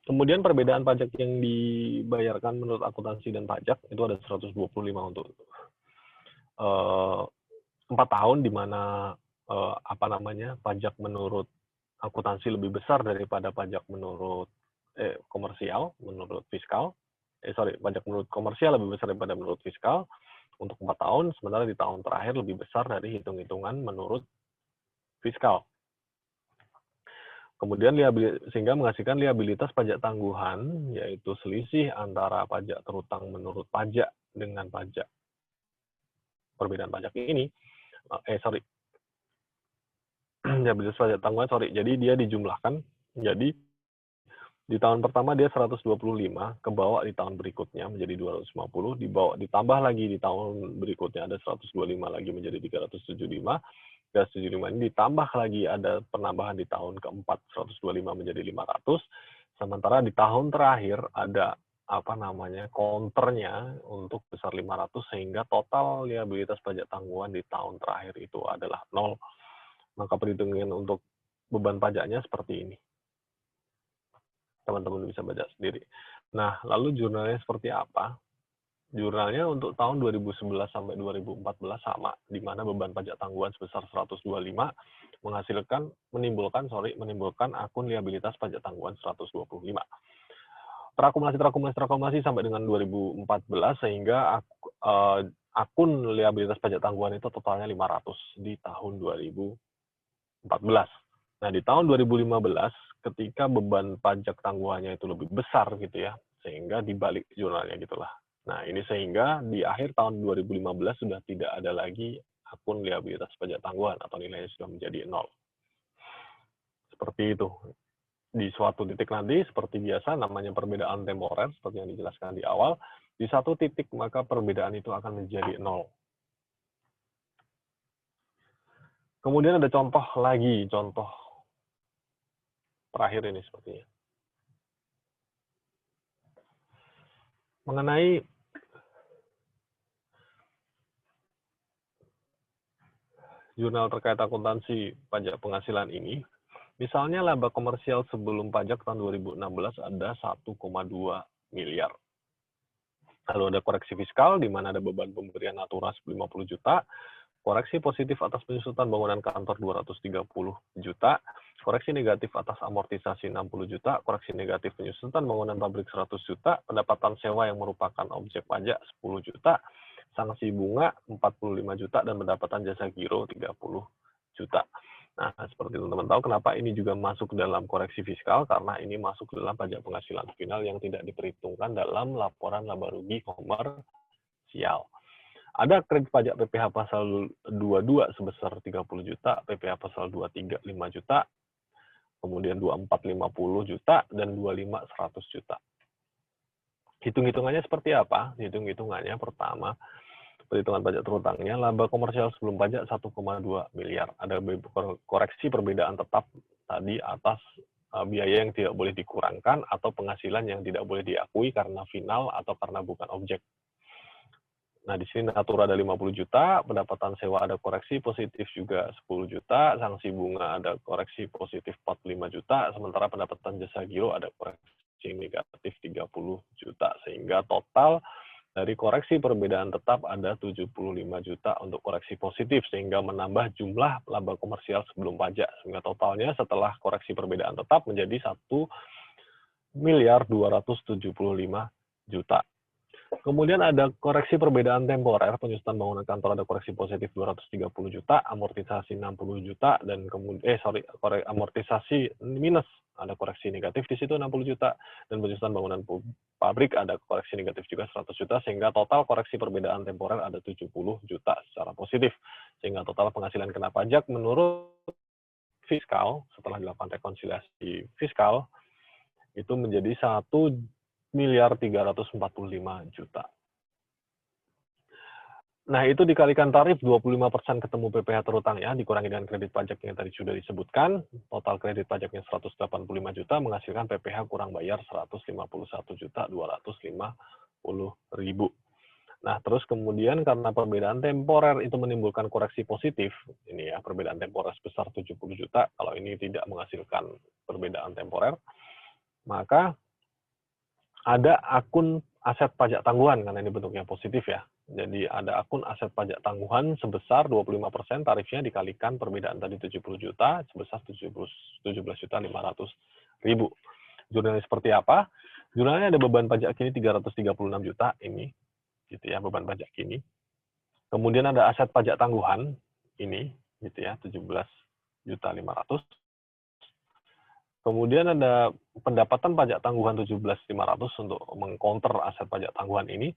Kemudian perbedaan pajak yang dibayarkan menurut akuntansi dan pajak, itu ada 125 untuk 4 tahun, di mana pajak menurut akuntansi lebih besar daripada pajak menurut komersial, menurut fiskal. Pajak menurut komersial lebih besar daripada menurut fiskal. untuk 4 tahun, sementara di tahun terakhir lebih besar dari hitung-hitungan menurut fiskal. Kemudian sehingga menghasilkan liabilitas pajak tangguhan, yaitu selisih antara pajak terutang menurut pajak dengan pajak. Perbedaan pajak ini, liabilitas pajak tangguhan, jadi dia dijumlahkan, jadi di tahun pertama dia 125, kebawa di tahun berikutnya menjadi 250, ditambah lagi di tahun berikutnya ada 125 lagi menjadi 375, 375 ini ditambah lagi ada penambahan di tahun keempat 125 menjadi 500, sementara di tahun terakhir ada counternya untuk besar 500 sehingga total liabilitas pajak tanggungan di tahun terakhir itu adalah 0. Maka perhitungan untuk beban pajaknya seperti ini. Teman-teman bisa baca sendiri. Nah, lalu jurnalnya seperti apa? Jurnalnya untuk tahun 2011 sampai 2014 sama, di mana beban pajak tangguhan sebesar 125 menimbulkan akun liabilitas pajak tangguhan 125. Terakumulasi sampai dengan 2014 sehingga akun liabilitas pajak tangguhan itu totalnya 500 di tahun 2014. Nah, di tahun 2015 ketika beban pajak tangguhannya itu lebih besar gitu ya, sehingga dibalik jurnalnya gitulah. Nah, ini sehingga di akhir tahun 2015 sudah tidak ada lagi akun liabilitas pajak tangguhan atau nilainya sudah menjadi 0. Seperti itu. Di suatu titik nanti, seperti biasa, namanya perbedaan temporer, seperti yang dijelaskan di awal, di satu titik maka perbedaan itu akan menjadi 0. Kemudian ada contoh lagi, contoh terakhir ini sepertinya. Mengenai jurnal terkait akuntansi pajak penghasilan ini, misalnya laba komersial sebelum pajak tahun 2016 ada 1,2 miliar. Lalu ada koreksi fiskal, di mana ada beban pemberian natura 50 juta, koreksi positif atas penyusutan bangunan kantor 230 juta, koreksi negatif atas amortisasi 60 juta, koreksi negatif penyusutan bangunan pabrik 100 juta, pendapatan sewa yang merupakan objek pajak 10 juta, sanksi bunga 45 juta, dan pendapatan jasa giro 30 juta. Nah, seperti teman-teman tahu kenapa ini juga masuk dalam koreksi fiskal, karena ini masuk dalam pajak penghasilan final yang tidak diperhitungkan dalam laporan laba rugi komersial. Ada kredit pajak PPh pasal 22 sebesar 30 juta, PPh pasal 23 5 juta, kemudian 24 50 juta, dan 25 100 juta. Hitung-hitungannya seperti apa? Hitung-hitungannya pertama, perhitungan pajak terutangnya, laba komersial sebelum pajak 1,2 miliar. Ada koreksi perbedaan tetap tadi atas biaya yang tidak boleh dikurangkan atau penghasilan yang tidak boleh diakui karena final atau karena bukan objek. Nah, di sini natura ada 50 juta, pendapatan sewa ada koreksi positif juga 10 juta, sanksi bunga ada koreksi positif 45 juta, sementara pendapatan jasa giro ada koreksi negatif 30 juta, sehingga total dari koreksi perbedaan tetap ada 75 juta untuk koreksi positif, sehingga menambah jumlah laba komersial sebelum pajak, sehingga totalnya setelah koreksi perbedaan tetap menjadi 1.275 juta. Kemudian ada koreksi perbedaan temporer, penyusutan bangunan kantor ada koreksi positif 230 juta, amortisasi 60 juta, dan kemudian amortisasi minus ada koreksi negatif di situ 60 juta, dan penyusutan bangunan pabrik ada koreksi negatif juga 100 juta, sehingga total koreksi perbedaan temporer ada 70 juta secara positif, sehingga total penghasilan kena pajak menurut fiskal setelah dilakukan rekonsiliasi fiskal itu menjadi 1.345 juta. Nah, itu dikalikan tarif 25% ketemu PPh terutang ya, dikurangi dengan kredit pajak yang tadi sudah disebutkan, total kredit pajaknya 185 juta, menghasilkan PPh kurang bayar 151.250.000. Nah, terus kemudian karena perbedaan temporer itu menimbulkan koreksi positif, ini ya, perbedaan temporer sebesar 70 juta, kalau ini tidak menghasilkan perbedaan temporer, maka ada akun aset pajak tangguhan, karena ini bentuknya positif ya. Jadi ada akun aset pajak tangguhan sebesar 25%, tarifnya dikalikan perbedaan tadi 70 juta, sebesar 17.500.000. Jurnalnya seperti apa? Jurnalnya ada beban pajak kini 336 juta, ini gitu ya, beban pajak kini. Kemudian ada aset pajak tangguhan, ini, gitu ya, 17.500.000. Kemudian ada pendapatan pajak tangguhan 17.500 untuk mengcounter aset pajak tangguhan ini,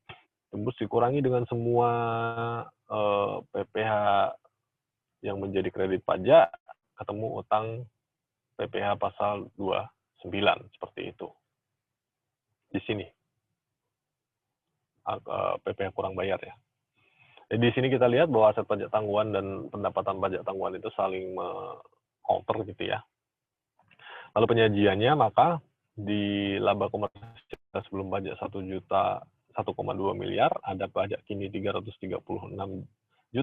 terus dikurangi dengan semua PPh yang menjadi kredit pajak, ketemu utang PPh pasal 29, seperti itu. Di sini, PPh kurang bayar ya. Jadi di sini kita lihat bahwa aset pajak tangguhan dan pendapatan pajak tangguhan itu saling counter gitu ya. Lalu penyajiannya, maka di laba komersial sebelum pajak 1,2 miliar, ada pajak kini 336.250.000,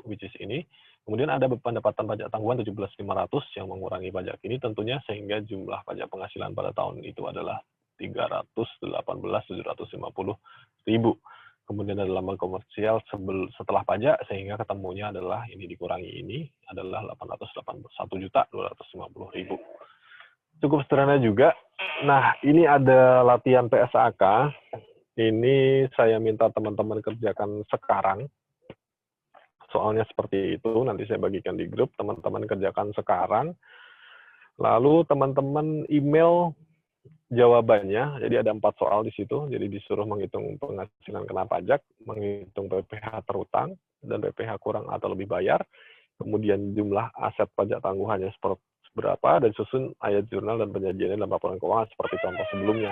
which is ini. Kemudian ada pendapatan pajak tangguhan 17.500 yang mengurangi pajak kini tentunya, sehingga jumlah pajak penghasilan pada tahun itu adalah 318.750.000. Kemudian ada laba komersial setelah pajak, sehingga ketemunya adalah ini dikurangi ini adalah 881.250.000. Cukup sederhana juga. Nah, ini ada latihan PSAK. Ini saya minta teman-teman kerjakan sekarang. Soalnya seperti itu, nanti saya bagikan di grup, teman-teman kerjakan sekarang. Lalu teman-teman email jawabannya, jadi ada 4 soal di situ, jadi disuruh menghitung penghasilan kena pajak, menghitung PPh terutang, dan PPh kurang atau lebih bayar, kemudian jumlah aset pajak tangguhannya berapa, dan susun ayat jurnal dan penyajiannya dalam laporan keuangan seperti contoh sebelumnya.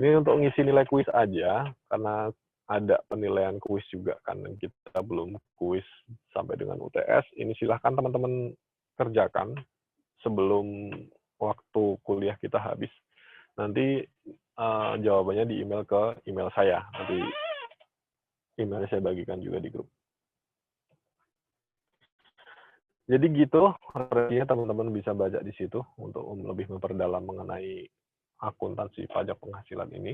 Ini untuk ngisi nilai kuis aja, karena ada penilaian kuis juga kan, kita belum kuis sampai dengan UTS, ini silahkan teman-teman kerjakan sebelum waktu kuliah kita habis. Nanti jawabannya di email ke email saya. Nanti emailnya saya bagikan juga di grup. Jadi gitu, artinya teman-teman bisa baca di situ untuk lebih memperdalam mengenai akuntansi pajak penghasilan ini.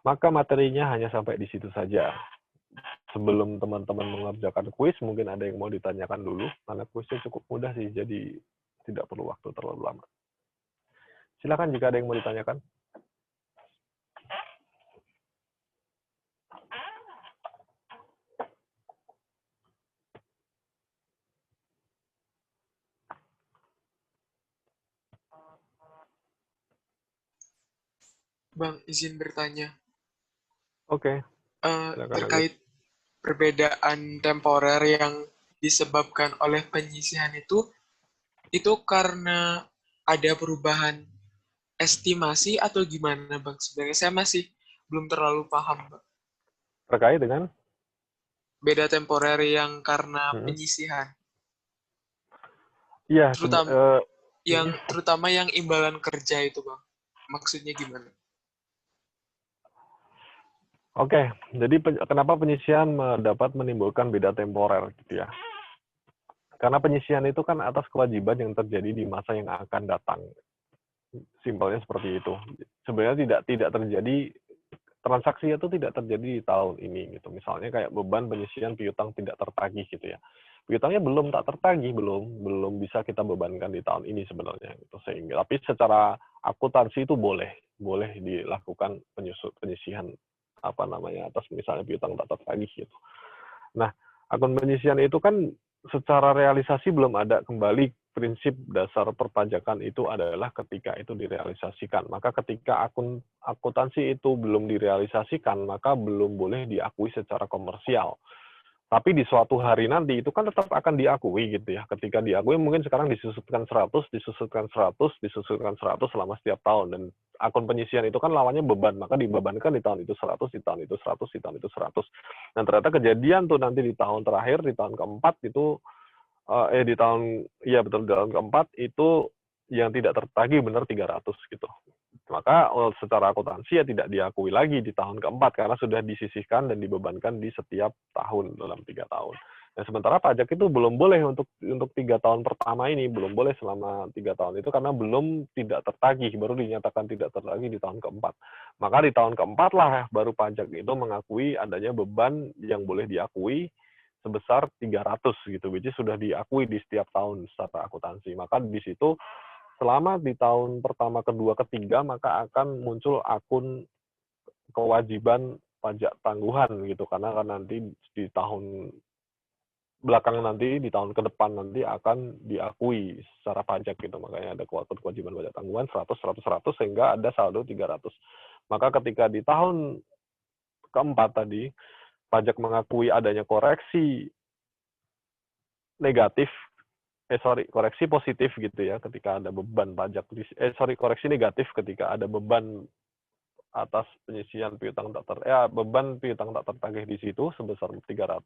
Maka materinya hanya sampai di situ saja. Sebelum teman-teman mengerjakan kuis, mungkin ada yang mau ditanyakan dulu, karena kuisnya cukup mudah sih, jadi tidak perlu waktu terlalu lama. Silakan jika ada yang mau ditanyakan. Bang, izin bertanya. Oke. Terkait perbedaan temporer yang disebabkan oleh penyisihan itu karena ada perubahan estimasi atau gimana, Bang? Sebenarnya saya masih belum terlalu paham, Bang. Terkait dengan? Beda temporer yang karena penyisihan. Iya. Terutama yang imbalan kerja itu, Bang. Maksudnya gimana? Oke, jadi kenapa penyisihan dapat menimbulkan beda temporer gitu ya? Karena penyisihan itu kan atas kewajiban yang terjadi di masa yang akan datang. Simpelnya seperti itu. Sebenarnya tidak terjadi, transaksi itu tidak terjadi di tahun ini gitu. Misalnya kayak beban penyisihan piutang tidak tertagih gitu ya. Piutangnya belum tak tertagih, belum bisa kita bebankan di tahun ini sebenarnya gitu. Sehingga tapi secara akuntansi itu boleh dilakukan penyisihan atas misalnya piutang tak tertagih gitu. Nah, akun penyisihan itu kan secara realisasi belum ada. Kembali prinsip dasar perpajakan itu adalah ketika itu direalisasikan. Maka ketika akuntansi itu belum direalisasikan, maka belum boleh diakui secara komersial. Tapi di suatu hari nanti itu kan tetap akan diakui gitu ya. Ketika diakui mungkin sekarang disusutkan 100, disusutkan 100, disusutkan 100 selama setiap tahun. Dan akun penyisihan itu kan lawannya beban, maka dibebankan di tahun itu 100, di tahun itu 100, di tahun itu 100. Dan ternyata kejadian tuh nanti di tahun terakhir, di tahun keempat itu, di tahun keempat itu yang tidak tertagih benar 300 gitu. Maka secara akuntansi ya tidak diakui lagi di tahun keempat karena sudah disisihkan dan dibebankan di setiap tahun dalam 3 tahun. Nah, sementara pajak itu belum boleh untuk 3 tahun pertama ini, belum boleh selama 3 tahun itu karena belum tidak tertagih, baru dinyatakan tidak tertagih di tahun keempat. Maka di tahun keempat lah baru pajak itu mengakui adanya beban yang boleh diakui sebesar 300 gitu, which is sudah diakui di setiap tahun secara akuntansi. Maka di situ selama di tahun pertama, kedua, ketiga, maka akan muncul akun kewajiban pajak tangguhan gitu, karena kan nanti di tahun belakang nanti, di tahun ke depan nanti akan diakui secara pajak gitu. Makanya ada kewajiban pajak tanggungan 100, 100, 100 sehingga ada saldo 300. Maka ketika di tahun keempat tadi, pajak mengakui adanya koreksi negatif, koreksi positif gitu ya, ketika ada beban pajak, koreksi negatif ketika ada beban atas penyisian piutang beban piutang tak tertagih di situ sebesar 300,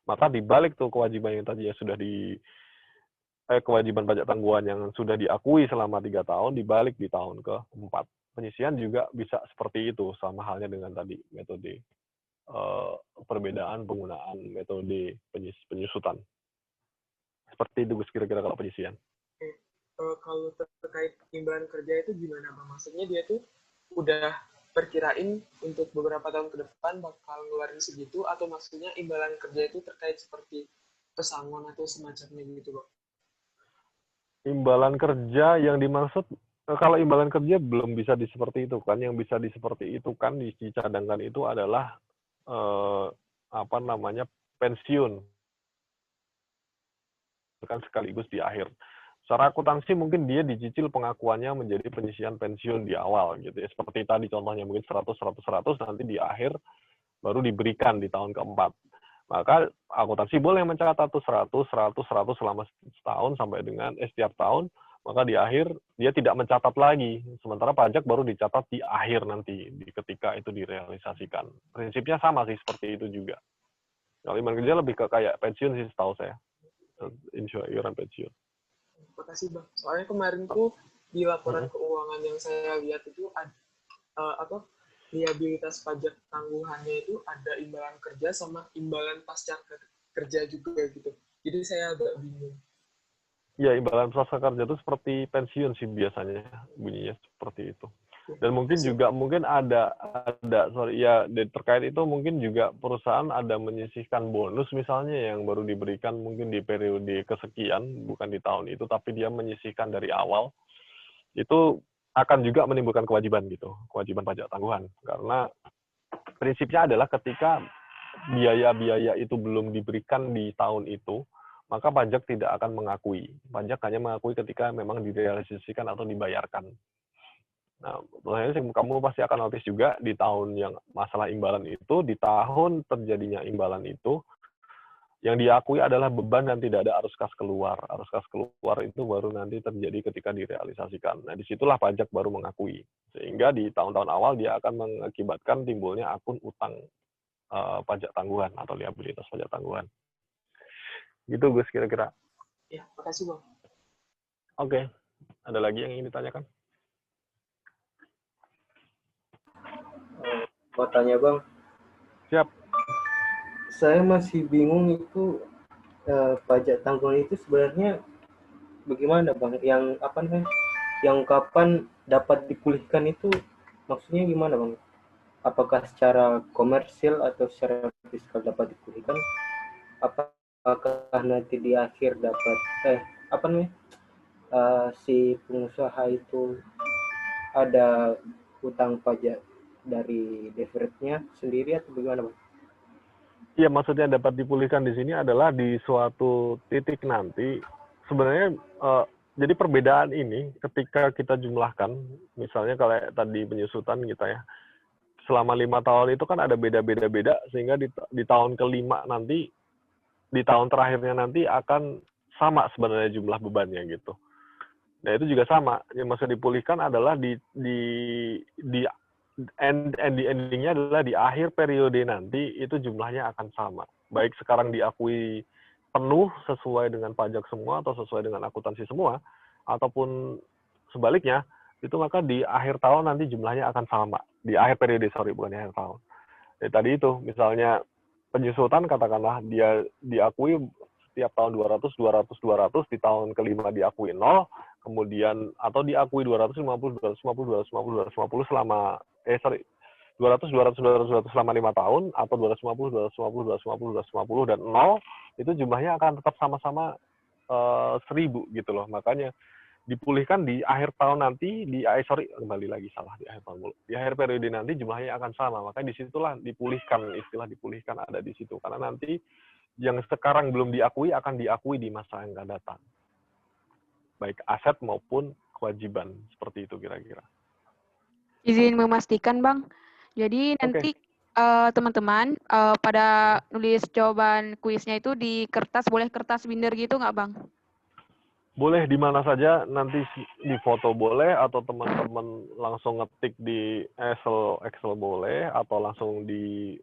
maka dibalik tuh kewajiban yang tadi ya sudah kewajiban pajak tangguhan yang sudah diakui selama 3 tahun dibalik di tahun keempat. Penyisian juga bisa seperti itu, sama halnya dengan tadi metode perbedaan penggunaan metode penyusutan. Seperti itu kira-kira kalau penyisian. Kalau terkait imbalan kerja itu gimana Bang? Maksudnya dia tuh udah perkirain untuk beberapa tahun ke depan bakal ngeluarin segitu, atau maksudnya imbalan kerja itu terkait seperti pesangon atau semacamnya gitu Bang? Imbalan kerja yang dimaksud, kalau imbalan kerja belum bisa seperti itu kan, yang bisa seperti itu kan dicadangkan itu adalah pensiun kan sekaligus di akhir. Secara akuntansi mungkin dia dicicil pengakuannya menjadi penyisian pensiun di awal gitu ya. Seperti tadi contohnya mungkin 100 nanti di akhir baru diberikan di tahun keempat. Maka akuntansi boleh mencatat tuh 100 selama setahun sampai dengan setiap tahun, maka di akhir dia tidak mencatat lagi. Sementara pajak baru dicatat di akhir nanti ketika itu direalisasikan. Prinsipnya sama sih seperti itu juga. Kalau imbalan kerja lebih ke kayak pensiun sih setahu saya. Iuran pensiun. Terima kasih Bang. Soalnya kemarin tuh di laporan keuangan yang saya lihat itu ada liabilitas pajak tangguhannya itu ada imbalan kerja sama imbalan pasca kerja juga gitu. Jadi saya agak bingung. Ya, imbalan pasca kerja itu seperti pensiun sih biasanya bunyinya seperti itu. Dan mungkin juga ada terkait itu mungkin juga perusahaan ada menyisihkan bonus misalnya yang baru diberikan mungkin di periode kesekian, bukan di tahun itu, tapi dia menyisihkan dari awal. Itu akan juga menimbulkan kewajiban pajak tangguhan. Karena prinsipnya adalah ketika biaya-biaya itu belum diberikan di tahun itu, maka pajak tidak akan mengakui. Pajak hanya mengakui ketika memang direalisasikan atau dibayarkan. Nah, kamu pasti akan notice juga di tahun yang masalah imbalan itu, di tahun terjadinya imbalan itu, yang diakui adalah beban dan tidak ada arus kas keluar. Arus kas keluar itu baru nanti terjadi ketika direalisasikan. Nah, disitulah pajak baru mengakui. Sehingga di tahun-tahun awal dia akan mengakibatkan timbulnya akun utang pajak tangguhan atau liabilitas pajak tangguhan. Gitu, Gus, kira-kira. Ya, makasih, Bang. Oke. Ada lagi yang ingin ditanyakan? Mau tanya Bang. Siap. Saya masih bingung itu pajak tanggungan itu sebenarnya bagaimana Bang? Yang kapan dapat dipulihkan itu maksudnya gimana Bang? Apakah secara komersil atau secara fiskal dapat dipulihkan? Apakah nanti di akhir dapat si pengusaha itu ada utang pajak dari deferrednya sendiri atau bagaimana Bang? Iya, maksudnya dapat dipulihkan di sini adalah di suatu titik nanti. Sebenarnya jadi perbedaan ini ketika kita jumlahkan, misalnya kalau tadi penyusutan kita ya, selama 5 tahun itu kan ada beda-beda sehingga di tahun kelima nanti, di tahun terakhirnya nanti akan sama sebenarnya jumlah bebannya gitu. Nah itu juga sama, yang maksud dipulihkan adalah di endingnya adalah di akhir periode nanti itu jumlahnya akan sama. Baik sekarang diakui penuh sesuai dengan pajak semua atau sesuai dengan akuntansi semua, ataupun sebaliknya, itu maka di akhir tahun nanti jumlahnya akan sama. Di akhir periode, bukan di akhir tahun. Jadi tadi itu, misalnya penyusutan katakanlah dia diakui setiap tahun 200, di tahun kelima diakui 0, kemudian atau diakui 250 selama 200 selama 5 tahun, atau 250 dan 0, itu jumlahnya akan tetap sama-sama 1000 gitu loh. Makanya dipulihkan di akhir tahun nanti, kembali lagi salah, di akhir tahun mulu. Di akhir periode nanti jumlahnya akan sama, makanya disitulah dipulihkan, istilah dipulihkan ada di situ. Karena nanti yang sekarang belum diakui akan diakui di masa yang akan datang. Baik aset maupun kewajiban, seperti itu kira-kira. Izin memastikan, Bang. Jadi nanti teman-teman pada nulis jawaban kuisnya itu di kertas, boleh kertas binder gitu nggak, Bang? Boleh di mana saja, nanti di foto boleh, atau teman-teman langsung ngetik di Excel boleh, atau langsung di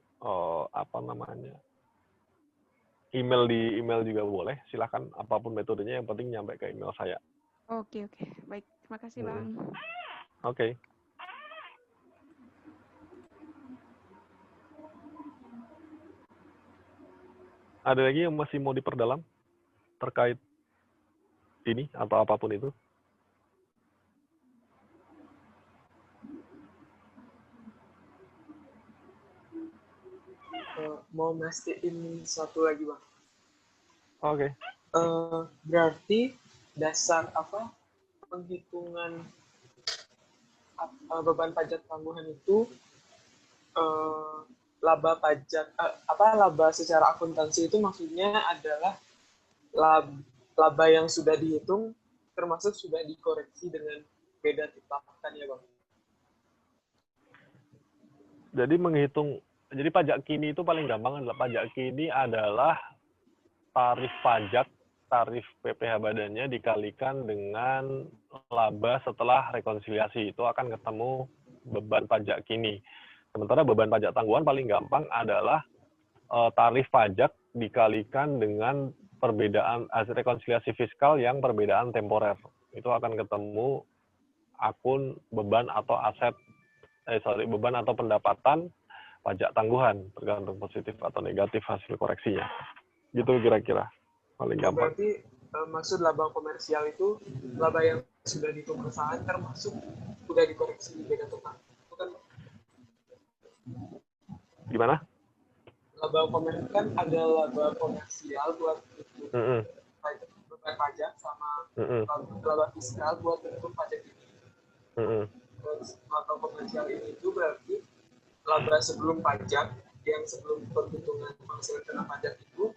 email juga boleh. Silakan apapun metodenya, yang penting nyampe ke email saya. Oke. Baik, terima kasih, Bang. Oke. Ada lagi yang masih mau diperdalam terkait ini atau apapun itu? Mau mastiin satu lagi, Bang. Oke. Berarti dasar penghitungan beban pajak tangguhan itu laba pajak laba secara akuntansi itu maksudnya adalah laba yang sudah dihitung termasuk sudah dikoreksi dengan beda tetapkan ya, Bang. Jadi pajak kini itu paling gampang adalah pajak kini adalah tarif pajak, tarif PPh badannya dikalikan dengan laba setelah rekonsiliasi, itu akan ketemu beban pajak kini. Sementara beban pajak tangguhan paling gampang adalah tarif pajak dikalikan dengan perbedaan hasil rekonsiliasi fiskal yang perbedaan temporer. Itu akan ketemu akun beban atau beban atau pendapatan pajak tangguhan, tergantung positif atau negatif hasil koreksinya. Gitu kira-kira, paling gampang. Berarti maksud laba komersial itu laba yang sudah dihitung perusahaan termasuk sudah dikoreksi beda total. Itu kan gimana? Laba komersial kan ada laba komersial buat itu beban pajak sama laba fiskal buat bentuk pajak ini. Terus laba komersial ini itu berarti laba sebelum pajak yang sebelum perhitungan penghasilan kena pajak itu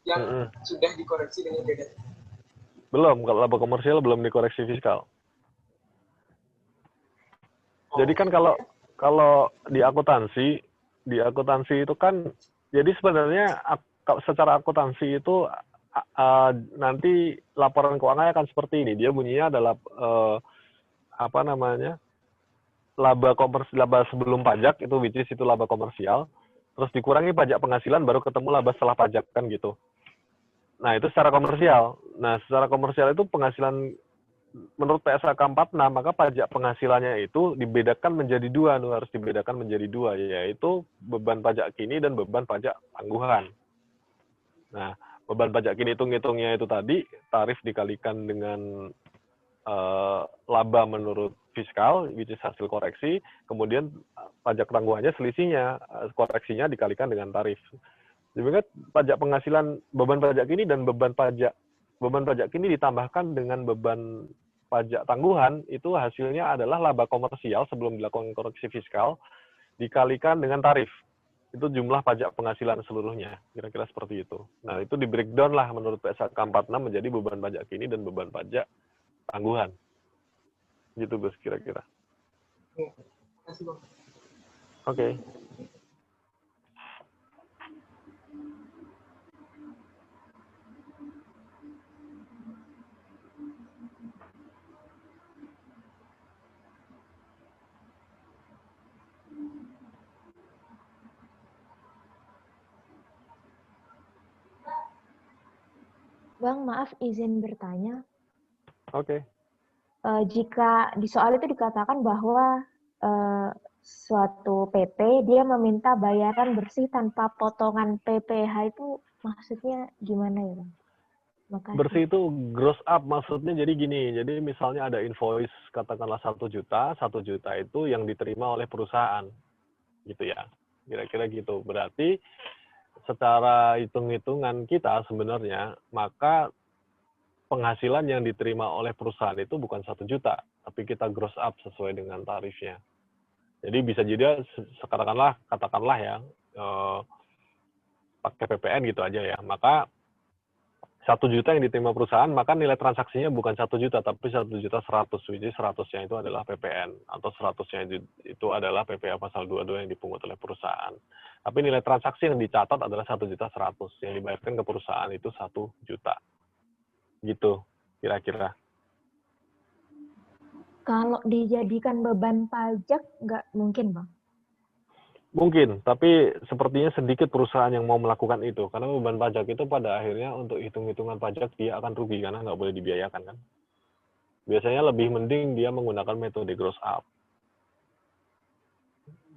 yang sudah dikoreksi dengan beda. Belum, kalau laba komersial belum dikoreksi fiskal. Jadi kan kalau di akuntansi itu kan, jadi sebenarnya secara akuntansi itu nanti laporan keuangannya akan seperti ini. Dia bunyinya adalah laba sebelum pajak itu which is itu laba komersial, terus dikurangi pajak penghasilan baru ketemu laba setelah pajak kan gitu. Nah, itu secara komersial. Nah, secara komersial itu penghasilan menurut PSAK 46, maka pajak penghasilannya itu dibedakan menjadi dua, harus dibedakan menjadi dua, yaitu beban pajak kini dan beban pajak tangguhan. Nah, beban pajak kini itu ngitungnya itu tadi, tarif dikalikan dengan laba menurut fiskal, which is hasil koreksi, kemudian pajak tangguhannya selisihnya, koreksinya dikalikan dengan tarif. Jadi pajak penghasilan, beban pajak kini dan beban pajak kini ditambahkan dengan beban pajak tangguhan, itu hasilnya adalah laba komersial sebelum dilakukan koreksi fiskal, dikalikan dengan tarif. Itu jumlah pajak penghasilan seluruhnya, kira-kira seperti itu. Nah, itu di breakdown lah menurut PSAK 46 menjadi beban pajak kini dan beban pajak tangguhan. Gitu, Gus, kira-kira. Oke. Bang, maaf izin bertanya. Oke. Jika di soal itu dikatakan bahwa suatu PT dia meminta bayaran bersih tanpa potongan PPh, itu maksudnya gimana ya, Bang? Makasih. Bersih itu gross up, maksudnya jadi gini, jadi misalnya ada invoice katakanlah 1 juta, 1 juta itu yang diterima oleh perusahaan, gitu ya, kira-kira gitu. Berarti secara hitung-hitungan kita sebenarnya, maka penghasilan yang diterima oleh perusahaan itu bukan 1 juta, tapi kita gross up sesuai dengan tarifnya. Jadi bisa jadi katakanlah ya, pakai PPN gitu aja ya, maka 1 juta yang diterima perusahaan, maka nilai transaksinya bukan 1 juta, tapi 1.100.000, which is 100-nya itu adalah PPN, atau 100-nya itu adalah PPA pasal 22 yang dipungut oleh perusahaan. Tapi nilai transaksi yang dicatat adalah 1.100.000, yang dibayarkan ke perusahaan itu 1 juta. Gitu, kira-kira. Kalau dijadikan beban pajak, nggak mungkin, Bang? Mungkin, tapi sepertinya sedikit perusahaan yang mau melakukan itu. Karena beban pajak itu pada akhirnya untuk hitung-hitungan pajak dia akan rugi karena nggak boleh dibiayakan kan. Biasanya lebih mending dia menggunakan metode gross up.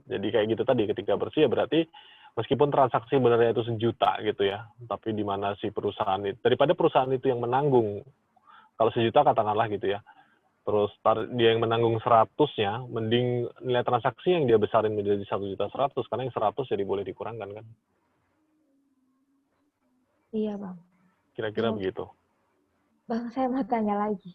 Jadi kayak gitu tadi, ketika bersih ya berarti meskipun transaksi sebenarnya itu 1 juta gitu ya, tapi di mana si perusahaan itu, daripada perusahaan itu yang menanggung, kalau 1 juta katakanlah gitu ya, terus dia yang menanggung 100-nya, mending nilai transaksi yang dia besarin menjadi 1.100.000, karena yang 100 jadi boleh dikurangkan kan. Iya, Bang. Kira-kira begitu. Bang, saya mau tanya lagi.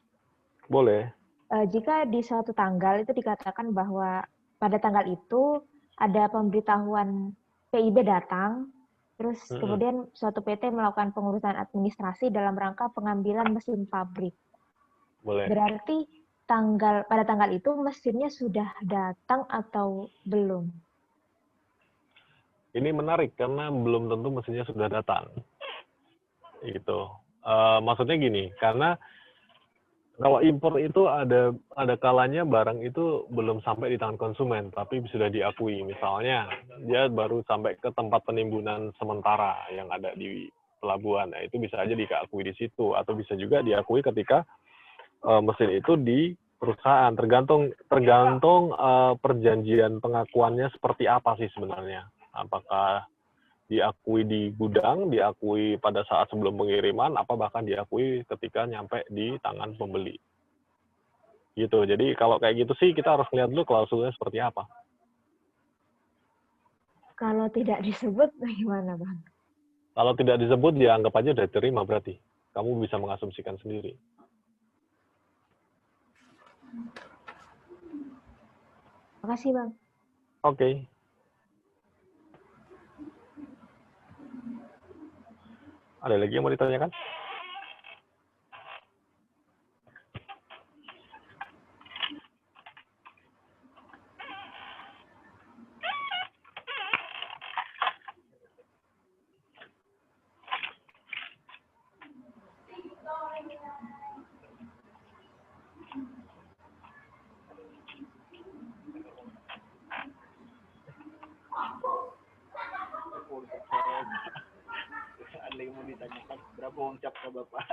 Boleh. Jika di suatu tanggal itu dikatakan bahwa pada tanggal itu ada pemberitahuan PIB datang, terus kemudian suatu PT melakukan pengurusan administrasi dalam rangka pengambilan mesin pabrik. Boleh. Berarti pada tanggal itu mesinnya sudah datang atau belum? Ini menarik karena belum tentu mesinnya sudah datang. Gitu. Maksudnya gini, karena kalau impor itu ada kalanya barang itu belum sampai di tangan konsumen, tapi sudah diakui. Misalnya dia baru sampai ke tempat penimbunan sementara yang ada di pelabuhan, nah, itu bisa aja diakui di situ, atau bisa juga diakui ketika mesin itu di perusahaan. Tergantung perjanjian pengakuannya seperti apa sih sebenarnya. Apakah diakui di gudang, diakui pada saat sebelum pengiriman, apa bahkan diakui ketika nyampe di tangan pembeli. Gitu. Jadi kalau kayak gitu sih kita harus lihat dulu klausulnya seperti apa. Kalau tidak disebut bagaimana, Bang? Kalau tidak disebut, ya anggap aja udah terima berarti. Kamu bisa mengasumsikan sendiri. Makasih, Bang. Oke. Ada lagi yang mau ditanyakan? Ada yang mau ditanyakan berapa uang cap ke Bapak?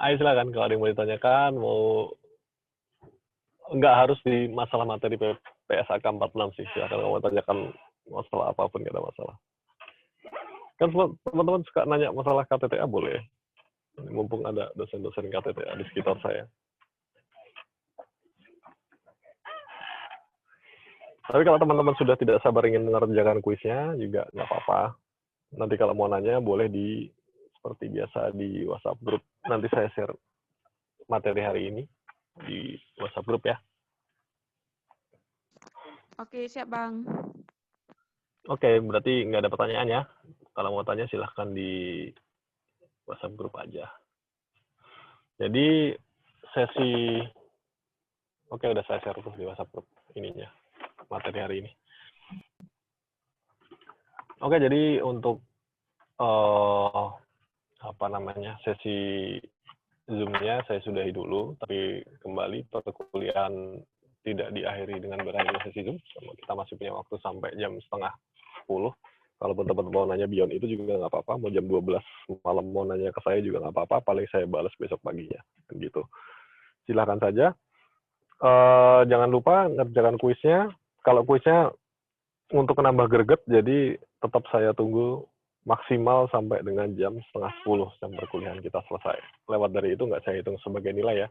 Ayo silakan kalau ada yang mau ditanyakan, nggak harus di masalah materi PSAK 46 sih. Silakan kalau mau tanyakan masalah apapun, nggak ada masalah. Kan teman-teman suka nanya masalah KTTA, boleh. Mumpung ada dosen-dosen KTTA di sekitar saya. Tapi kalau teman-teman sudah tidak sabar ingin mengerjakan kuisnya, juga nggak apa-apa. Nanti kalau mau nanya, boleh seperti biasa di WhatsApp group. Nanti saya share materi hari ini di WhatsApp group ya. Oke, siap Bang. Oke, berarti nggak ada pertanyaan ya. Kalau mau tanya silahkan di WhatsApp group aja. Jadi oke, udah saya share tuh di WhatsApp group ininya, materi hari ini. Oke, jadi untuk sesi Zoom-nya saya sudahi dulu, tapi kembali perkuliahan tidak diakhiri dengan berakhirnya sesi Zoom. Kita masih punya waktu sampai jam 9:30. Kalaupun teman-teman mau nanya beyond itu juga nggak apa-apa, mau jam 12 malam mau nanya ke saya juga nggak apa-apa, paling saya balas besok paginya. Gitu. Silahkan saja. Jangan lupa ngerjakan kuisnya. Kalau kuisnya untuk menambah greget, jadi tetap saya tunggu maksimal sampai dengan jam 9:30 jam perkuliahan kita selesai. Lewat dari itu nggak saya hitung sebagai nilai ya.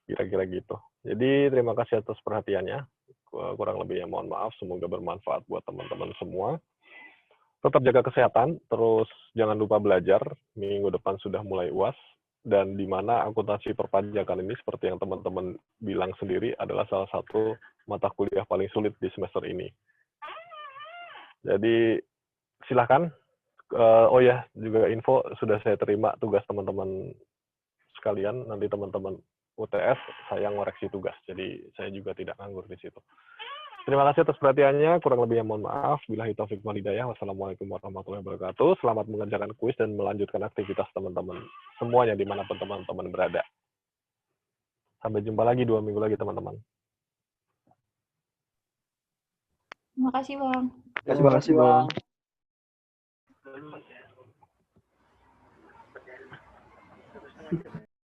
Kira-kira gitu. Jadi terima kasih atas perhatiannya. Kurang lebihnya mohon maaf. Semoga bermanfaat buat teman-teman semua. tetap jaga kesehatan, terus jangan lupa belajar. Minggu depan sudah mulai UAS, dan di mana akuntansi perpajakan ini seperti yang teman-teman bilang sendiri adalah salah satu mata kuliah paling sulit di semester ini. Jadi silahkan. Oh ya, juga info sudah saya terima tugas teman-teman sekalian. Nanti teman-teman UTS saya ngoreksi tugas, jadi saya juga tidak nganggur di situ. Terima kasih atas perhatiannya, kurang lebihnya mohon maaf. Billahi taufik wal hidayah. Wassalamualaikum warahmatullahi wabarakatuh. Selamat mengerjakan kuis dan melanjutkan aktivitas teman-teman semuanya dimanapun teman-teman berada. Sampai jumpa lagi 2 minggu lagi teman-teman. Terima kasih, Bang. Terima kasih, Bang.